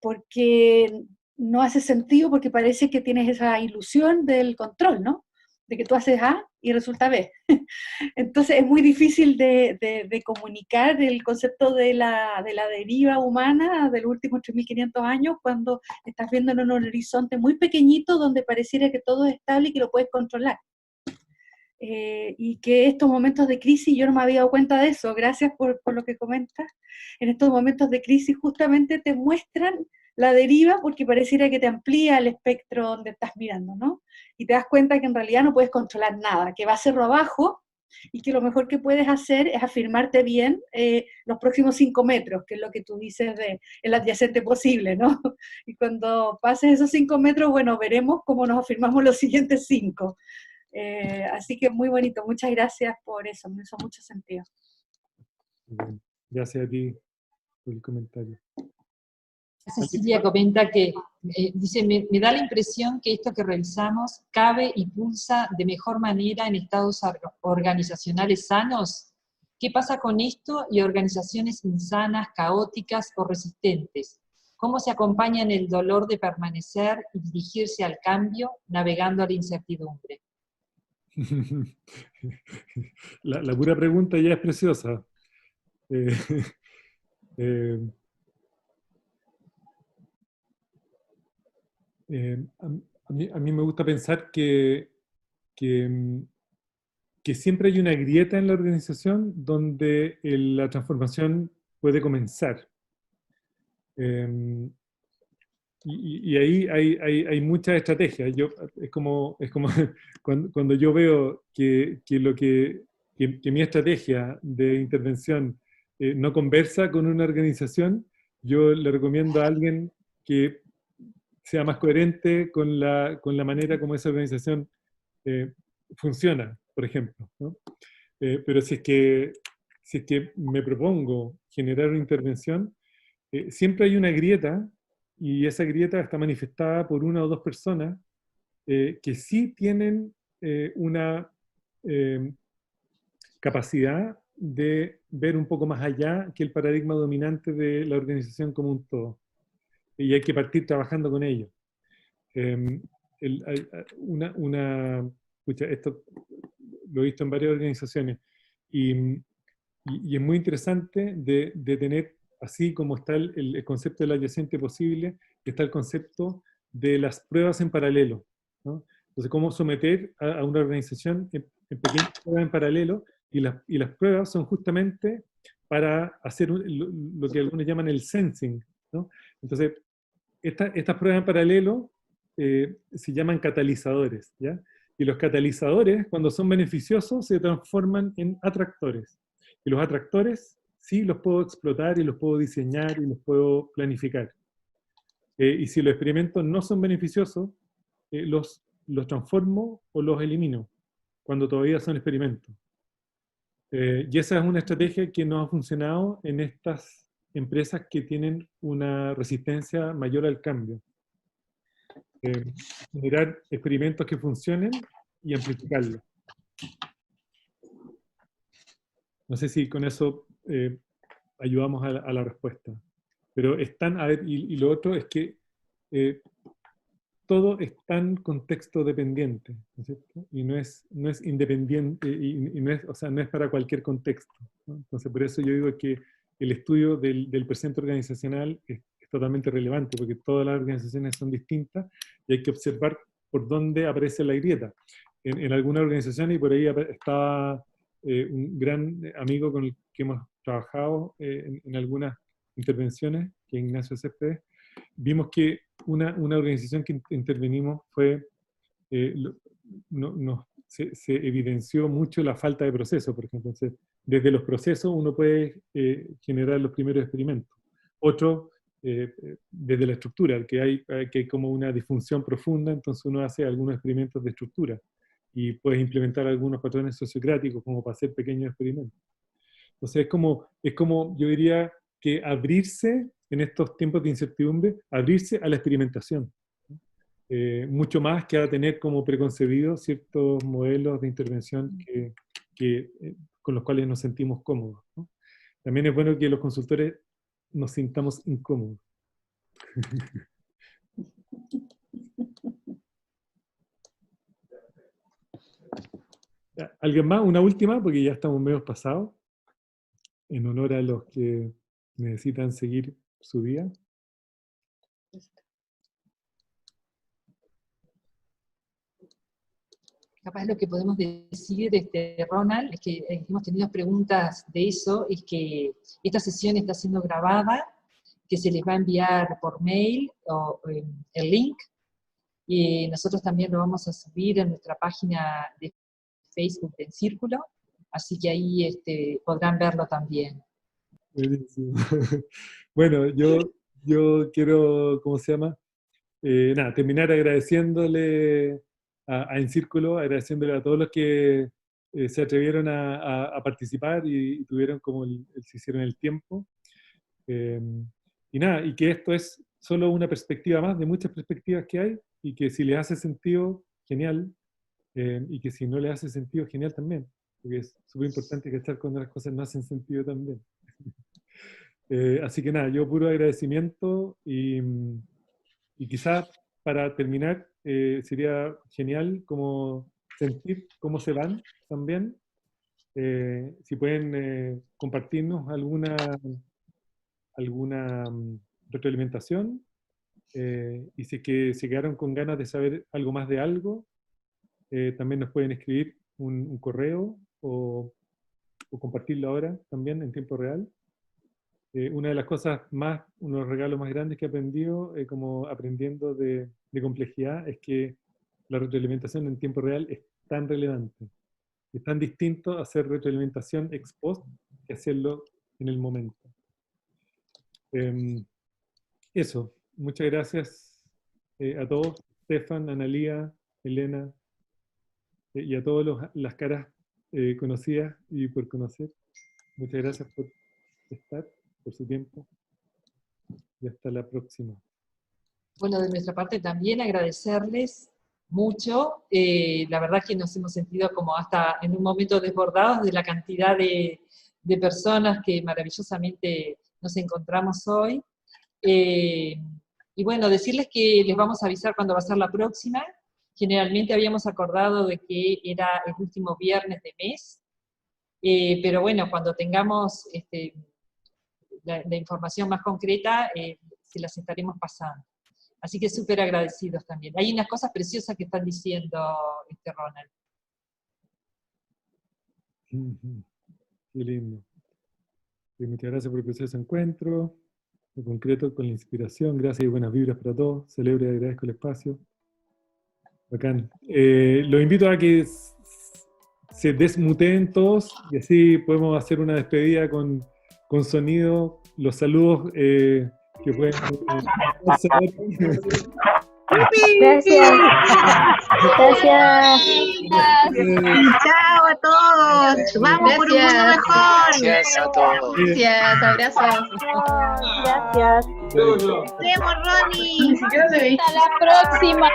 porque no hace sentido, porque parece que tienes esa ilusión del control, ¿no? De que tú haces A y resulta B. Entonces es muy difícil de comunicar el concepto de la deriva humana de los últimos 3.500 años cuando estás viendo en un horizonte muy pequeñito donde pareciera que todo es estable y que lo puedes controlar. Y que estos momentos de crisis, yo no me había dado cuenta de eso, gracias por lo que comentas, en estos momentos de crisis justamente te muestran la deriva porque pareciera que te amplía el espectro donde estás mirando, ¿no? Y te das cuenta que en realidad no puedes controlar nada, que va a cerro abajo y que lo mejor que puedes hacer es afirmarte bien los próximos 5 metros, que es lo que tú dices de el adyacente posible, ¿no? Y cuando pases esos 5 metros, bueno, veremos cómo nos afirmamos los siguientes 5. Así que muy bonito, muchas gracias por eso, me hizo mucho sentido. Bien. Gracias a ti por el comentario. Cecilia comenta que, dice, me da la impresión que esto que realizamos cabe y pulsa de mejor manera en estados organizacionales sanos. ¿Qué pasa con esto y organizaciones insanas, caóticas o resistentes? ¿Cómo se acompaña en el dolor de permanecer y dirigirse al cambio, navegando a la incertidumbre? La pura pregunta ya es preciosa. A mí me gusta pensar que siempre hay una grieta en la organización donde la transformación puede comenzar. Y ahí hay muchas estrategias. Es como cuando yo veo que mi estrategia de intervención no conversa con una organización, yo le recomiendo a alguien que sea más coherente con la manera como esa organización funciona, por ejemplo, ¿no? Pero si es que me propongo generar una intervención, siempre hay una grieta, y esa grieta está manifestada por 1 o 2 personas que sí tienen una capacidad de ver un poco más allá que el paradigma dominante de la organización como un todo. Y hay que partir trabajando con ellos. Esto lo he visto en varias organizaciones, y es muy interesante de tener, así como está el concepto del adyacente posible, está el concepto de las pruebas en paralelo, ¿no? Entonces, cómo someter a una organización en pequeñas pruebas en paralelo, y las pruebas son justamente para hacer lo que algunos llaman el sensing, ¿no? Entonces, estas pruebas en paralelo se llaman catalizadores, ¿ya? Y los catalizadores, cuando son beneficiosos, se transforman en atractores. Y los atractores sí los puedo explotar y los puedo diseñar y los puedo planificar. Y si los experimentos no son beneficiosos, los transformo o los elimino, cuando todavía son experimentos. Y esa es una estrategia que no ha funcionado en estas empresas que tienen una resistencia mayor al cambio. Generar experimentos que funcionen y amplificarlos. No sé si con eso ayudamos a la respuesta. Pero están, a ver, y lo otro es que todo es tan contexto dependiente, ¿no es cierto? Y no es independiente, y no es, o sea, no es para cualquier contexto, ¿no? Entonces, por eso yo digo que el estudio del presente organizacional es totalmente relevante, porque todas las organizaciones son distintas y hay que observar por dónde aparece la grieta. En algunas organizaciones, y por ahí estaba un gran amigo con el que hemos trabajado en algunas intervenciones, que es Ignacio Céspedes, vimos que una organización que intervenimos fue, se evidenció mucho la falta de proceso, por ejemplo. Entonces, desde los procesos uno puede generar los primeros experimentos. Otro, desde la estructura, que hay como una disfunción profunda, entonces uno hace algunos experimentos de estructura y puedes implementar algunos patrones sociocráticos como para hacer pequeños experimentos. Entonces es como yo diría que abrirse en estos tiempos de incertidumbre, abrirse a la experimentación. Mucho más que a tener como preconcebidos ciertos modelos de intervención con los cuales nos sentimos cómodos, ¿no? También es bueno que los consultores nos sintamos incómodos. ¿Alguien más? Una última, porque ya estamos medio pasados, en honor a los que necesitan seguir su día. Capaz lo que podemos decir, Ronald, es que hemos tenido preguntas de eso, es que esta sesión está siendo grabada, que se les va a enviar por mail o el link, y nosotros también lo vamos a subir en nuestra página de Facebook del Círculo, así que ahí podrán verlo también. Buenísimo. Bueno, yo quiero, ¿cómo se llama? Nada, terminar agradeciéndole a En Círculo, agradeciéndole a todos los que se atrevieron a participar y tuvieron como se hicieron el tiempo. Y nada, y que esto es solo una perspectiva más de muchas perspectivas que hay, y que si les hace sentido, genial, y que si no les hace sentido, genial también, porque es súper importante que estar cuando las cosas no hacen sentido también. Así que nada, yo puro agradecimiento y quizás para terminar sería genial como sentir cómo se van también. Si pueden compartirnos alguna retroalimentación, y si es que se quedaron con ganas de saber algo más de algo, también nos pueden escribir un correo o compartirlo ahora también en tiempo real. Una de las cosas más, uno de los regalos más grandes que he aprendido, como aprendiendo de complejidad, es que la retroalimentación en tiempo real es tan relevante. Es tan distinto hacer retroalimentación ex post que hacerlo en el momento. Eso, muchas gracias a todos, Stefan, Analía, Elena, y a todas las caras conocidas y por conocer. Muchas gracias por estar, por su tiempo, y hasta la próxima. Bueno, de nuestra parte también agradecerles mucho. La verdad que nos hemos sentido como hasta en un momento desbordados de la cantidad de personas que maravillosamente nos encontramos hoy. Y bueno, decirles que les vamos a avisar cuándo va a ser la próxima. Generalmente habíamos acordado de que era el último viernes de mes, pero bueno, cuando tengamos la información más concreta, se las estaremos pasando. Así que súper agradecidos también. Hay unas cosas preciosas que están diciendo Ronald. Qué lindo. Y muchas gracias por el proceso de encuentro. lo concreto con la inspiración. Gracias y buenas vibras para todos. Celebro y agradezco el espacio. Bacán. Los invito a que se desmuteen todos y así podemos hacer una despedida con sonido. Los saludos que pueden hacer. Gracias. Gracias. Chao a todos. Vamos por un mundo mejor. Gracias a todos. Gracias, abrazos. Gracias. Nos vemos, Ronnie. Hasta la próxima.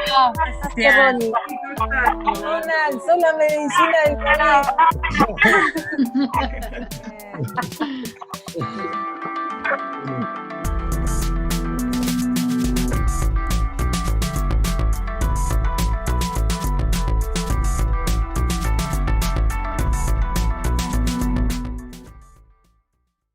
Ronald, sos la medicina del COVID.